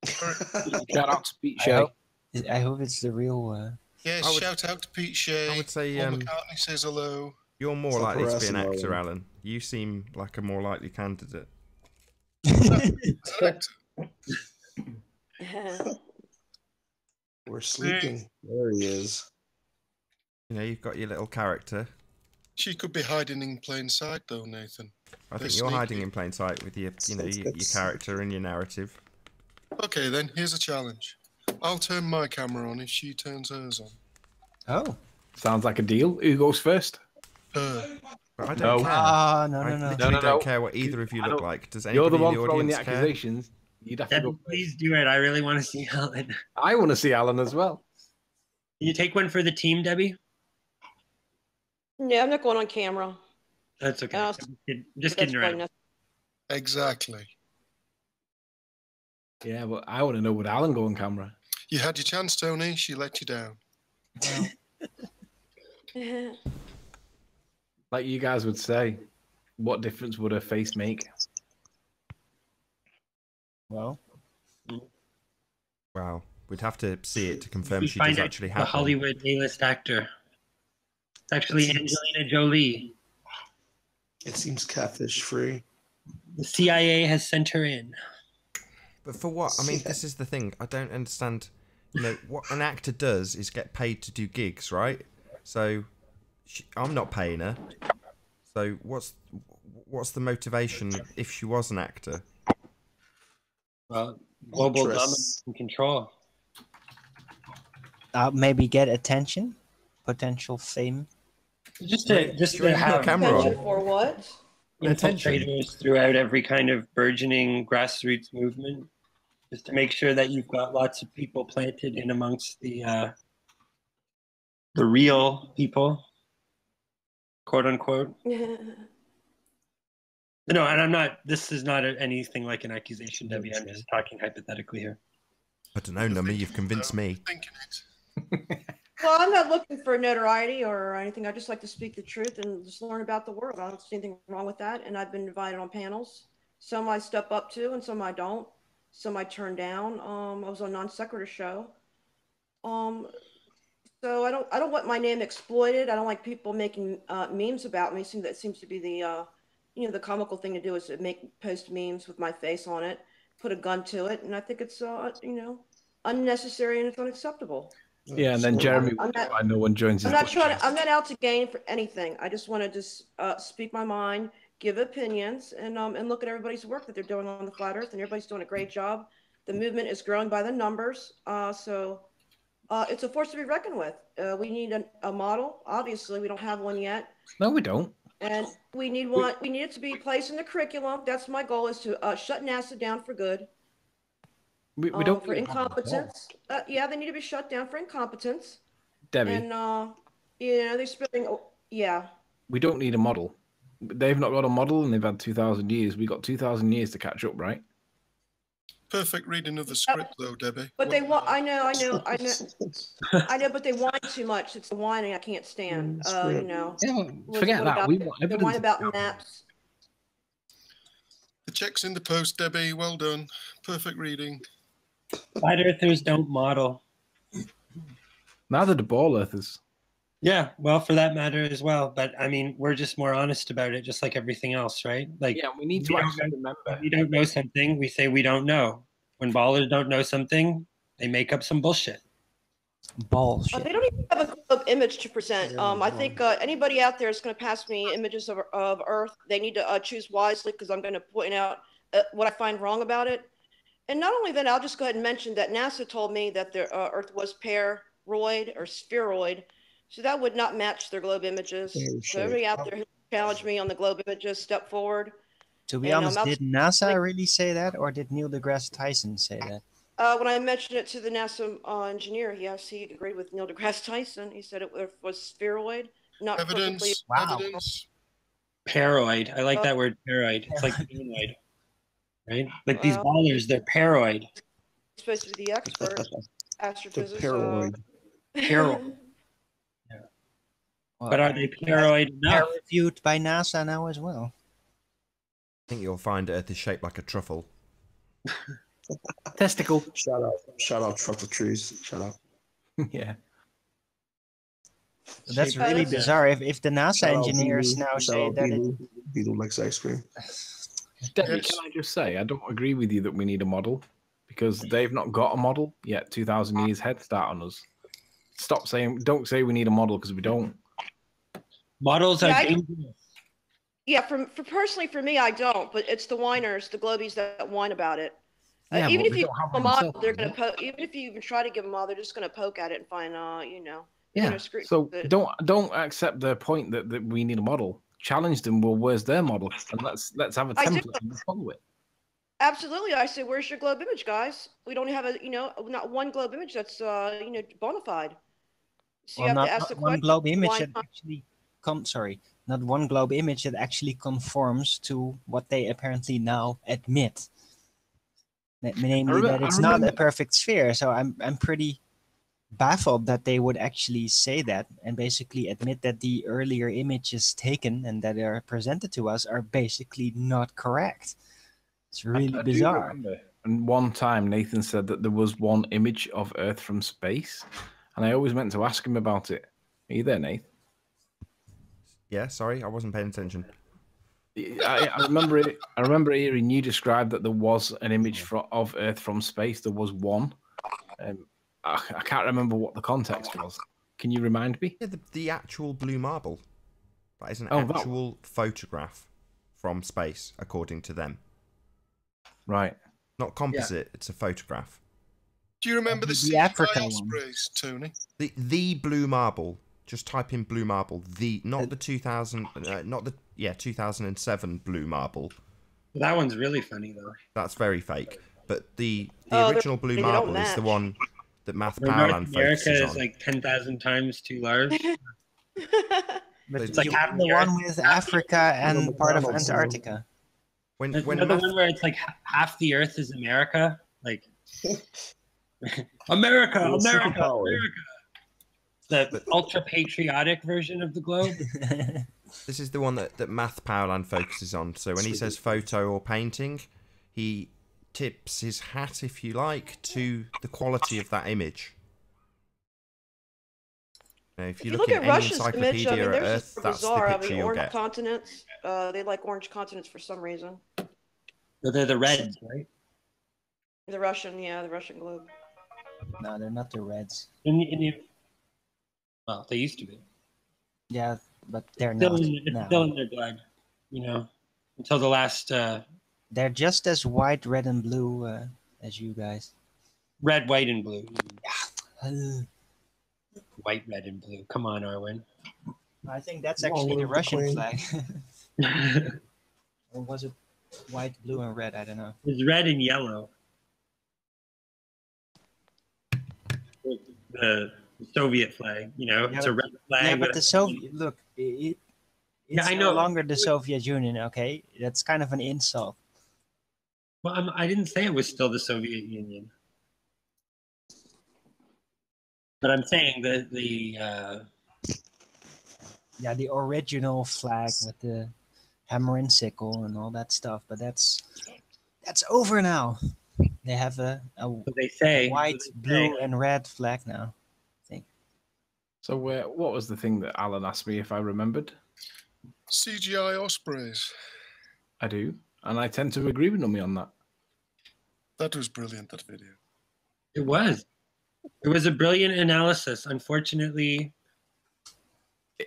Shout out to Pete I Shea. hope it's the real. Yes, shout out to Pete Shea. I would say Paul McCartney says hello. you're more Stop likely to be an harassing actor, Alan. Alan. You seem like a more likely candidate. We're sleeping. There he is. You know, you've got your little character. She could be hiding in plain sight, though, Nathan. I think They're you're hiding sneaky. in plain sight with your, you know, your character and your narrative. Okay, then here's a challenge. I'll turn my camera on if she turns hers on. Oh. Sounds like a deal. Who goes first? Her. But I don't No. care. Ah, no, I no, no. literally No. don't care what either of you I look don't- like. Does You're anybody the one in the throwing the audience care? accusations. You'd have to Debbie, go first. please do it. I really want to see Alan. Can I want to see Alan as well. you take one for the team, Debbie? Yeah, I'm not going on camera. That's okay. Uh, Just That's kidding probably around. not- Exactly. Yeah, but I want to know would Alan go on camera? You had your chance, Tony. She let you down. Like you guys would say, what difference would her face make? Well, Wow. We'd have to see it to confirm We she find does out actually the happen. Hollywood A-list actor. It's actually Angelina Jolie. It seems catfish free. The CIA has sent her in. But for what? I mean, this is the thing. I don't understand. You know, what an actor does is get paid to do gigs, right? So, I'm not paying her. So, what's the motivation if she was an actor? Well, global Interest. dominance and control. maybe get attention, potential fame. Just to Your have camera Attention on. for what? Attention. infiltrators throughout every kind of burgeoning grassroots movement, just to make sure that you've got lots of people planted in amongst the real people, quote unquote. No, and I'm not. This is not anything like an accusation, Debbie. I'm just talking hypothetically here. I don't know, Nummy. You've convinced me. Thinking it. Well, I'm not looking for notoriety or anything. I just like to speak the truth and just learn about the world. I don't see anything wrong with that. And I've been invited on panels. Some I step up to and some I don't. Some I turn down. I was on Non Sequitur show. So I don't want my name exploited. I don't like people making memes about me. That seems to be the the comical thing to do is to post memes with my face on it, put a gun to it, and I think it's unnecessary and it's unacceptable. Yeah, and then Jeremy, I'm not- why no one joins his. I'm not out to gain for anything. I just want to just speak my mind, give opinions, and look at everybody's work that they're doing on the flat Earth, and everybody's doing a great job. The movement is growing by the numbers, so it's a force to be reckoned with. We need a model. Obviously, we don't have one yet, No, we don't. and we need one. We need it to be placed in the curriculum. That's my goal: is to shut NASA down for good. We don't for need one at all. incompetence. Yeah, they need to be shut down for incompetence. Debbie, And they're spilling. Yeah. we don't need a model. They've not got a model, and they've had 2,000 years. We got 2,000 years to catch up, right? Perfect reading of the script, though, Debbie. But they want. I know. But they whine too much. It's the whining I can't stand. Yeah, forget that. We want They evidence. whine about naps. The check's in the post, Debbie. Well done. Perfect reading. Flat earthers don't model. Neither do ball earthers. Yeah, well, for that matter as well. But I mean, we're just more honest about it, just like everything else, right? Like, Yeah, we need to actually remember. we don't know something, we say we don't know. When ballers don't know something, they make up some bullshit. Bullshit. They don't even have a globe image to present. I think anybody out there is going to pass me images of Earth. They need to choose wisely because I'm going to point out what I find wrong about it. And not only that, I'll just go ahead and mention that NASA told me that the Earth was paroid or spheroid. So that would not match their globe images. So everybody out there who challenged me on the globe images, step forward. To be And, honest, I'll- did NASA really say that, or did Neil deGrasse Tyson say that? When I mentioned it to the NASA engineer, yes, he agreed with Neil deGrasse Tyson. He said it was spheroid, not perfectly. Evidence. Evidence. Paroid. I like that word, paroid. It's like paranoid, right? Like these ballers, they're paroid. Supposed to be the expert, astrophysicist. Paroid. Paroid. Well, But are they paroid enough? Reviewed by NASA now as well. I think you'll find Earth is shaped like a truffle. Testicle. Shout out truffle trees. Shout out. Yeah. That's really bizarre. If the NASA Shout out engineers Beetle. now Shout say out that Beetle. Beetle likes ice cream. Debbie, can I just say, I don't agree with you that we need a model because they've not got a model yet. 2,000 years head start on us. Stop saying, don't say we need a model because we don't. Models are dangerous. Yeah, personally for me, I don't. But it's the whiners, the globies that whine about it. Yeah, even but if they you don't have give them a one model, themselves, they're do going to even if you even try to give them a model, they're just going to poke at it and find, you know. Yeah. So don't accept their point that we need a model. Challenge them. Well, where's their model? And let's have a template and follow it. Absolutely, I say, where's your globe image, guys? We don't have not one globe image that's bona fide. So you have to ask the one question. globe image why that not? actually not one globe image that actually conforms to what they apparently now admit. Namely, that it's not a perfect sphere. So I'm pretty baffled that they would actually say that and basically admit that the earlier images taken and that are presented to us are basically not correct. It's really I bizarre. And one time Nathan said that there was one image of Earth from space, and I always meant to ask him about it. Are you there, Nathan? Yeah, sorry, I wasn't paying attention. I remember it. I remember hearing you describe that there was an image of Earth from space. There was one. I can't remember what the context was. Can you remind me? Yeah, the actual blue marble. That is an that actual photograph from space, according to them. Right. Not composite, it's a photograph. Do you remember the The African one. ospreys, Tony? The blue marble. Just type in blue marble. Not the 2007 blue marble. That one's really funny though. That's very fake. But the original blue marble is the one that Math Powerland focuses America on. is like 10,000 times too large. But it's like half the one with Africa and part of Antarctica. When the one where it's like half the Earth is America, like America. The ultra patriotic version of the globe. This is the one that Math Powerland focuses on. So when he says photo or painting, he tips his hat, if you like, to the quality of that image. Now, if you look in any Russia's image, encyclopedia of they're Earth, just that's bizarre. the picture you'll orange get. continents. They like orange continents for some reason. So they're the Reds, right? The Russian globe. No, they're not the Reds. Well, they used to be. Yeah, but they're Still not it's now. still in their blood, until the last. They're just as white, red, and blue as you guys. Red, white, and blue. Uh, White, red, and blue. Come on, Arwen. I think that's actually the Russian flag. Or was it white, blue, and red? I don't know. It's red and yellow. The Soviet flag, it's a red flag. Yeah, but the Soviet look, it's no longer the Soviet Union. Okay, that's kind of an insult. Well, I didn't say it was still the Soviet Union, but I'm saying the original flag with the hammer and sickle and all that stuff. But that's over now. They have a white, blue, and red flag now. I think. So what was the thing that Alan asked me if I remembered? CGI ospreys. I do, and I tend to agree with Nummy on that. That was brilliant, that video. It was. It was a brilliant analysis. Unfortunately,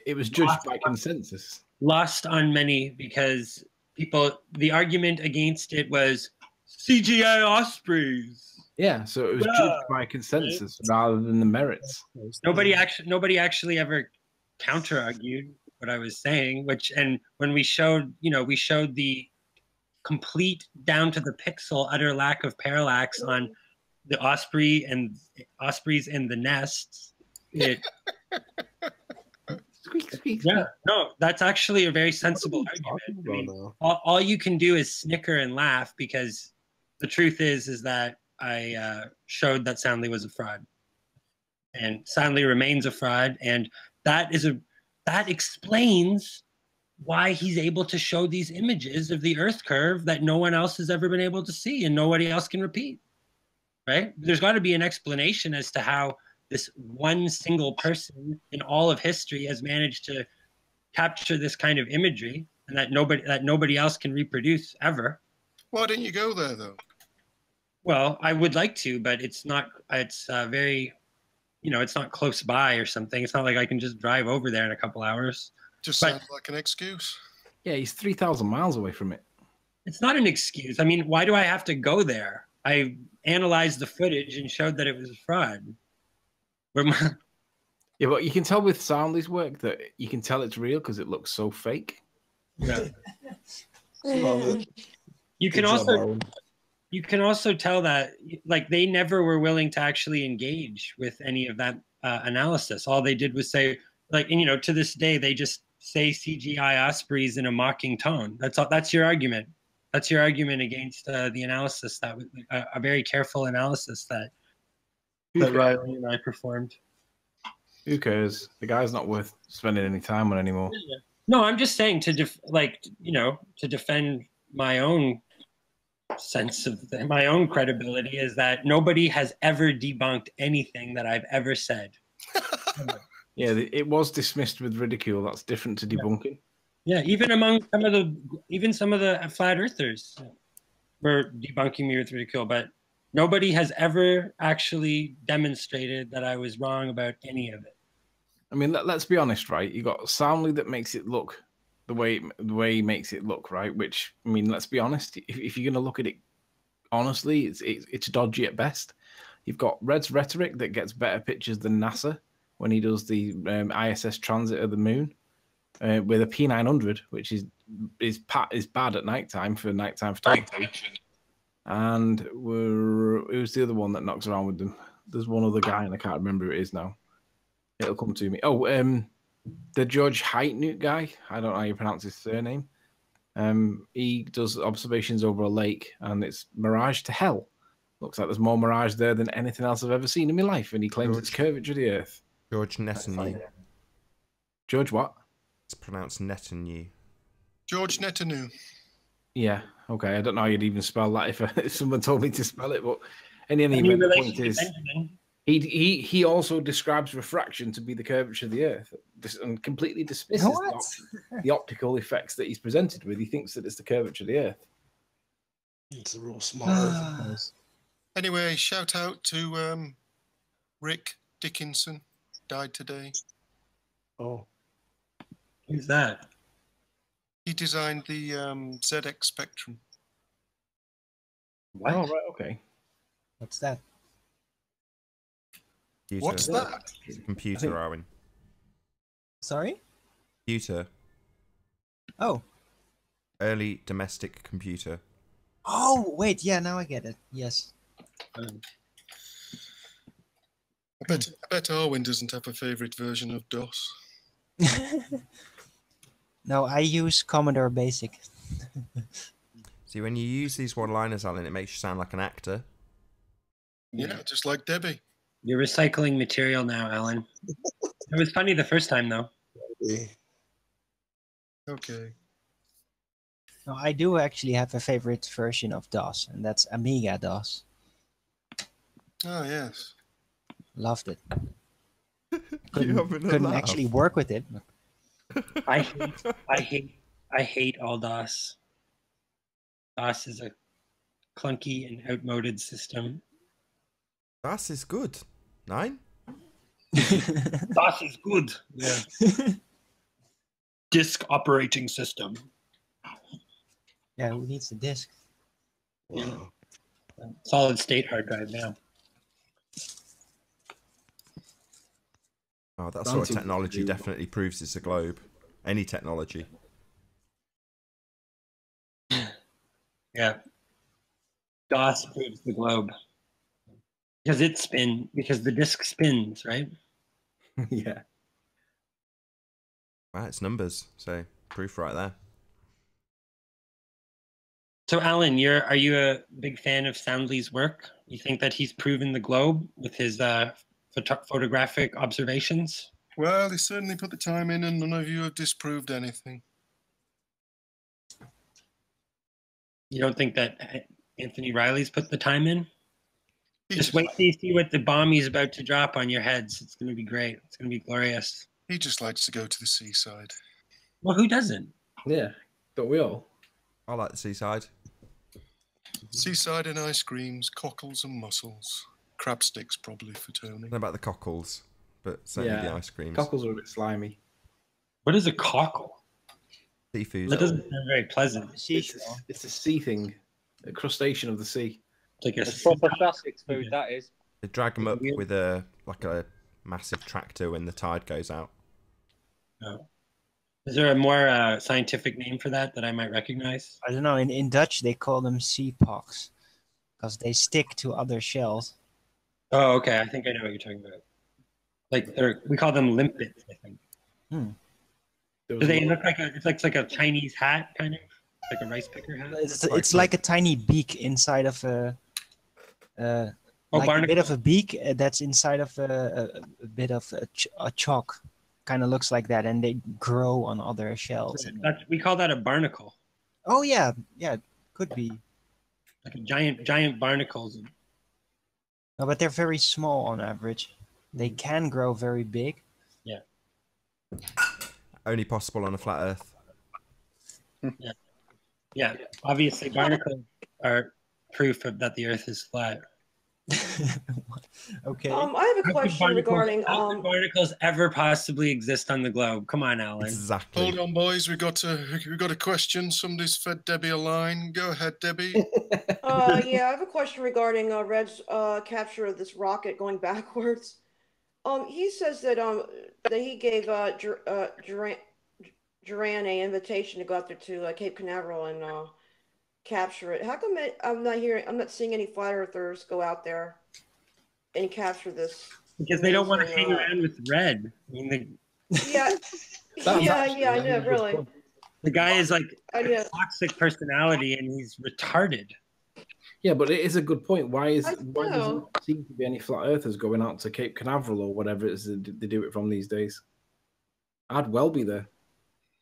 it was judged by consensus. Lost on many because the argument against it was CGI ospreys. Yeah, so it was judged by consensus rather than the merits. Nobody actually ever counter-argued what I was saying, and when we showed the complete down to the pixel utter lack of parallax on the ospreys and the nests. squeak, squeak. Yeah, no, that's actually a very sensible argument. I mean, all you can do is snicker and laugh because the truth is that I showed that Soundly was a fraud, and Soundly remains a fraud, and that explains why he's able to show these images of the Earth curve that no one else has ever been able to see and nobody else can repeat. Right? There's got to be an explanation as to how this one single person in all of history has managed to capture this kind of imagery, and that nobody else can reproduce ever. Why didn't you go there though? Well, I would like to, but it's not. It's very, it's not close by or something. It's not like I can just drive over there in a couple hours. Just sounds like an excuse. Yeah, he's 3,000 miles away from it. It's not an excuse. I mean, why do I have to go there? I analyzed the footage and showed that it was a fraud. Yeah, but you can tell with Soundly's work that you can tell it's real because it looks so fake. Yeah. You can also tell that like they never were willing to actually engage with any of that analysis. All they did was say, like, and to this day they just say CGI Ospreys in a mocking tone. That's your argument. That's your argument against the analysis that was a very careful analysis that Riley and I performed. Who cares? The guy's not worth spending any time on anymore. No, I'm just saying to defend my own sense of my own credibility is that nobody has ever debunked anything that I've ever said. Yeah, it was dismissed with ridicule. That's different to debunking. Yeah, even among some of the flat earthers were debunking me with ridicule, but nobody has ever actually demonstrated that I was wrong about any of it. I mean, let's be honest, right? You got Soundly that makes it look the way he makes it look, right? Which, I mean, let's be honest. If you're going to look at it honestly, it's dodgy at best. You've got Red's Rhetoric that gets better pictures than NASA when he does the ISS transit of the moon with a P900, which is bad at nighttime for nighttime photography. And who's the other one that knocks around with them? There's one other guy, and I can't remember who it is now. It'll come to me. Oh, the Judge Heitnut guy. I don't know how you pronounce his surname. He does observations over a lake, and it's mirage to hell. Looks like there's more mirage there than anything else I've ever seen in my life, and he claims it's curvature of the Earth. George Netanyahu. George what? It's pronounced Netanyahu. George Netanyahu. Yeah, okay. I don't know how you'd even spell that if someone told me to spell it, but any event, the point is, he also describes refraction to be the curvature of the Earth and completely dismisses the optical effects that he's presented with. He thinks that it's the curvature of the Earth. It's a real small. Anyway, shout out to Rick Dickinson, died today. Oh. Who's that? He designed the ZX Spectrum. What? Oh, right, okay. What's that? Computer. What's that? It's a computer, Arwen. Sorry? Computer. Oh. Early domestic computer. Oh, wait. Yeah, now I get it. Yes. I bet Arwen doesn't have a favorite version of DOS. No, I use Commodore Basic. See, when you use these one-liners, Alan, it makes you sound like an actor. Yeah, just like Debbie. You're recycling material now, Alan. It was funny the first time, though. Okay. No, I do actually have a favorite version of DOS, and that's Amiga DOS. Oh, yes. Loved it. Couldn't Couldn't actually work with it. I hate all DOS. DOS is a clunky and outmoded system. DOS is good. 9? DOS is good. Yeah. Disk operating system. Yeah, who needs the disk? Wow. Solid state hard drive now. Oh, that sort of technology definitely proves it's a globe. Any technology. Yeah. DOS proves the globe. Because because the disk spins, right? Yeah. Wow, it's numbers. So proof right there. So, Alan, are you a big fan of Soundley's work? You think that he's proven the globe with his photographic observations? Well, he certainly put the time in, and none of you have disproved anything. You don't think that Anthony Riley's put the time in? Just wait till you see what the bomb he's about to drop on your heads. It's going to be great. It's going to be glorious. He just likes to go to the seaside. Well, who doesn't? Yeah, don't we all? I like the seaside. Seaside and ice creams, cockles and mussels. Crab sticks probably for Tony. I don't know about the cockles, but certainly the ice creams. Cockles are a bit slimy. What is a cockle? Seafood. That doesn't sound very pleasant. It's a sea thing, a crustacean of the sea. Like It's proper classics food, that is. They drag them up with a massive tractor when the tide goes out. Oh. Is there a more scientific name for that I might recognize? I don't know. In Dutch, they call them sea pox because they stick to other shells. Oh, okay. I think I know what you're talking about. Like we call them limpets, I think. Do they look like it's like a Chinese hat, kind of like a rice picker hat? It's like a tiny beak inside of a a bit of a beak that's inside of a bit of a chalk. Kind of looks like that, and they grow on other shells. We call that a barnacle. Oh yeah, could be. Like a giant barnacles. No, but they're very small on average. They can grow very big. Yeah. Only possible on a flat Earth. Yeah. Obviously, barnacles are proof that the Earth is flat. Okay. I have a question regarding. How could barnacles ever possibly exist on the globe? Come on, Alan. Exactly. Hold on, boys. We got a question. Somebody's fed Debbie a line. Go ahead, Debbie. Yeah, I have a question regarding Red's capture of this rocket going backwards. He says that he gave Duran an invitation to go out there to Cape Canaveral and capture it. How come I'm not seeing any flat earthers go out there and capture this? Because they don't want to hang around with Red. I mean, yeah, I know, really. The guy is like a toxic personality, and he's retarded. Yeah, but it is a good point. Why doesn't there seem to be any flat earthers going out to Cape Canaveral or whatever it is they do it from these days? I'd well be there.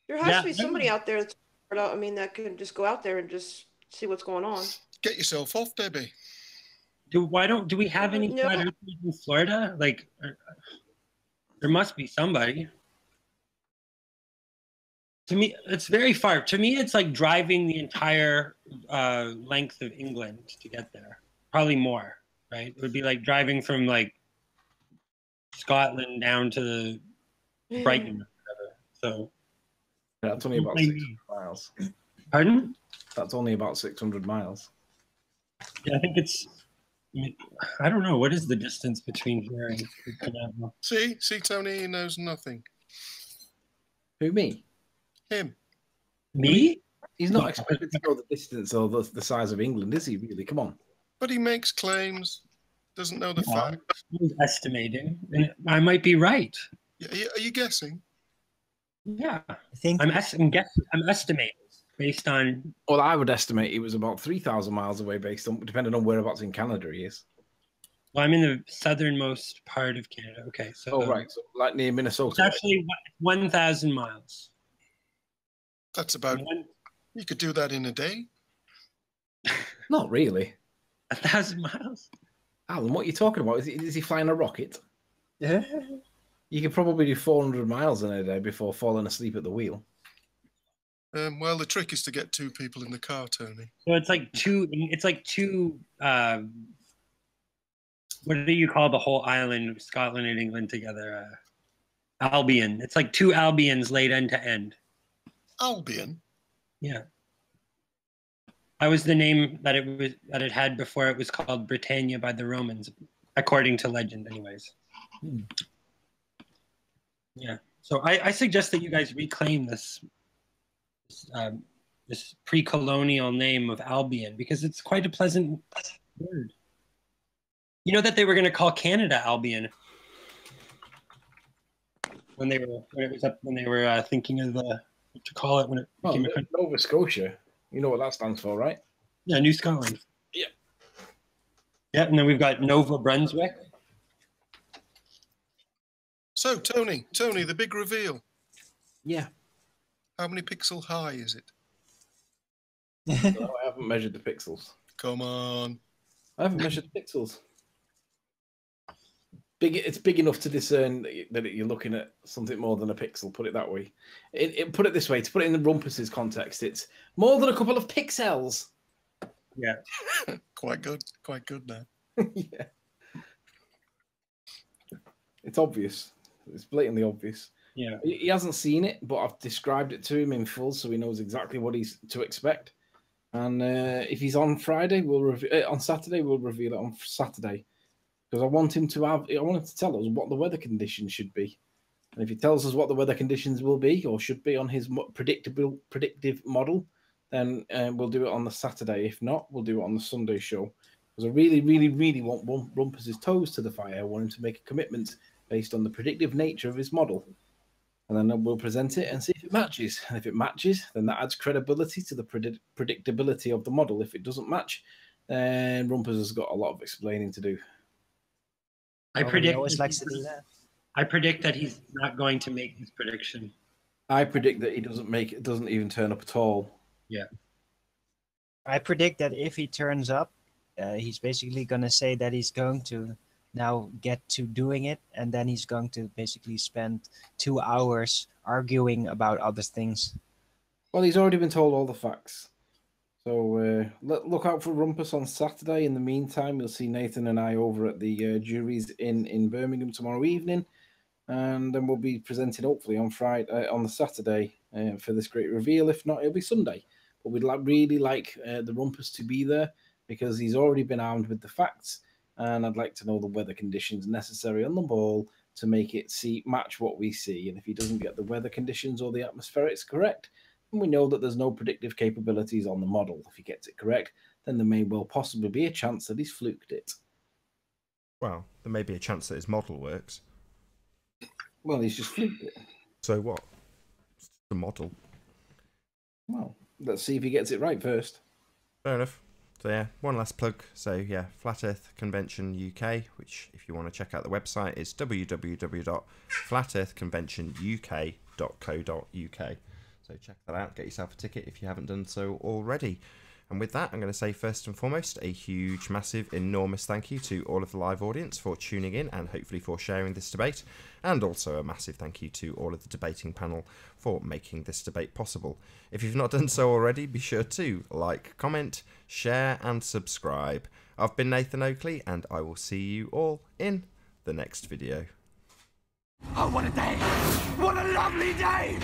There has to be somebody out there that's, I mean, that can just go out there and just see what's going on. Get yourself off, Debbie. Do we have any flat earthers in Florida? Like, there must be somebody. To me, it's very far. To me, it's like driving the entire length of England to get there. Probably more, right? It would be like driving from like Scotland down to Brighton or whatever. So that's only about 600 miles. Pardon? That's only about 600 miles. Yeah, I think it's. I don't know. What is the distance between here and Canaveral? See, Tony, he knows nothing. Who, me? Him. Me? He's not expected to know the distance or the size of England, is he? Really? Come on. But he makes claims. Doesn't know the facts. He's estimating. I might be right. Are you guessing? Yeah, I think I'm estimating based on. Well, I would estimate he was about 3,000 miles away, based on depending on whereabouts in Canada he is. Well, I'm in the southernmost part of Canada. Okay, so right, so like near Minnesota. It's actually 1,000 miles. That's about. You could do that in a day. Not really. 1,000 miles. Alan, what are you talking about? Is he flying a rocket? Yeah. You could probably do 400 miles in a day before falling asleep at the wheel. Well, the trick is to get two people in the car, Tony. So it's like two. What do you call the whole island of Scotland and England together? Albion. It's like two Albions laid end to end. Albion. Yeah. That was the name that it had before it was called Britannia by the Romans, according to legend, anyways. Yeah. So I suggest that you guys reclaim this pre-colonial name of Albion because it's quite a pleasant word. You know that they were going to call Canada Albion. when they were thinking of what to call it when it became a country. Nova Scotia. You know what that stands for, right? Yeah, New Scotland. Yeah. Yeah, and then we've got Nova Brunswick. So, Tony, the big reveal. Yeah. How many pixel high is it? No, I haven't measured the pixels. Come on. I haven't measured the pixels. It's big enough to discern that you're looking at something more than a pixel. Put it that way. Put it this way. To put it in the Rumpus's context, it's more than a couple of pixels. Yeah. Quite good now. Yeah. It's obvious. It's blatantly obvious. Yeah. He hasn't seen it, but I've described it to him in full, so he knows exactly what he's to expect. And if he's on Friday, on Saturday, we'll reveal it on Saturday. Because I want him to tell us what the weather conditions should be. And if he tells us what the weather conditions will be or should be on his predictive model, then we'll do it on the Saturday. If not, we'll do it on the Sunday show. Because I really, really, really want Rumpus' toes to the fire. I want him to make a commitment based on the predictive nature of his model. And then we'll present it and see if it matches. And if it matches, then that adds credibility to the predictability of the model. If it doesn't match, then Rumpus has got a lot of explaining to do. I predict always likes to do that. I predict that he's not going to make his prediction. I predict that he doesn't even turn up at all. Yeah. I predict that if he turns up, he's basically going to say that he's going to now get to doing it, and then he's going to basically spend 2 hours arguing about other things. Well, he's already been told all the facts. So look out for Rumpus on Saturday. In the meantime, you'll see Nathan and I over at the Jury's in Birmingham tomorrow evening. And then we'll be presenting hopefully on Friday, on the Saturday for this great reveal. If not, it'll be Sunday. But we'd really like the Rumpus to be there because he's already been armed with the facts. And I'd like to know the weather conditions necessary on the ball to make it match what we see. And if he doesn't get the weather conditions or the atmospherics correct, then we know that there's no predictive capabilities on the model. If he gets it correct, then there may well possibly be a chance that he's fluked it. Well, there may be a chance that his model works. Well, he's just fluked it. So what? It's the model. Well, let's see if he gets it right first. Fair enough. So yeah, one last plug. So yeah, Flat Earth Convention UK, which if you want to check out the website is www.flatearthconventionuk.co.uk. So check that out, get yourself a ticket if you haven't done so already. And with that, I'm going to say first and foremost, a huge, massive, enormous thank you to all of the live audience for tuning in and hopefully for sharing this debate. And also a massive thank you to all of the debating panel for making this debate possible. If you've not done so already, be sure to like, comment, share and subscribe. I've been Nathan Oakley and I will see you all in the next video. Oh, what a day! What a lovely day!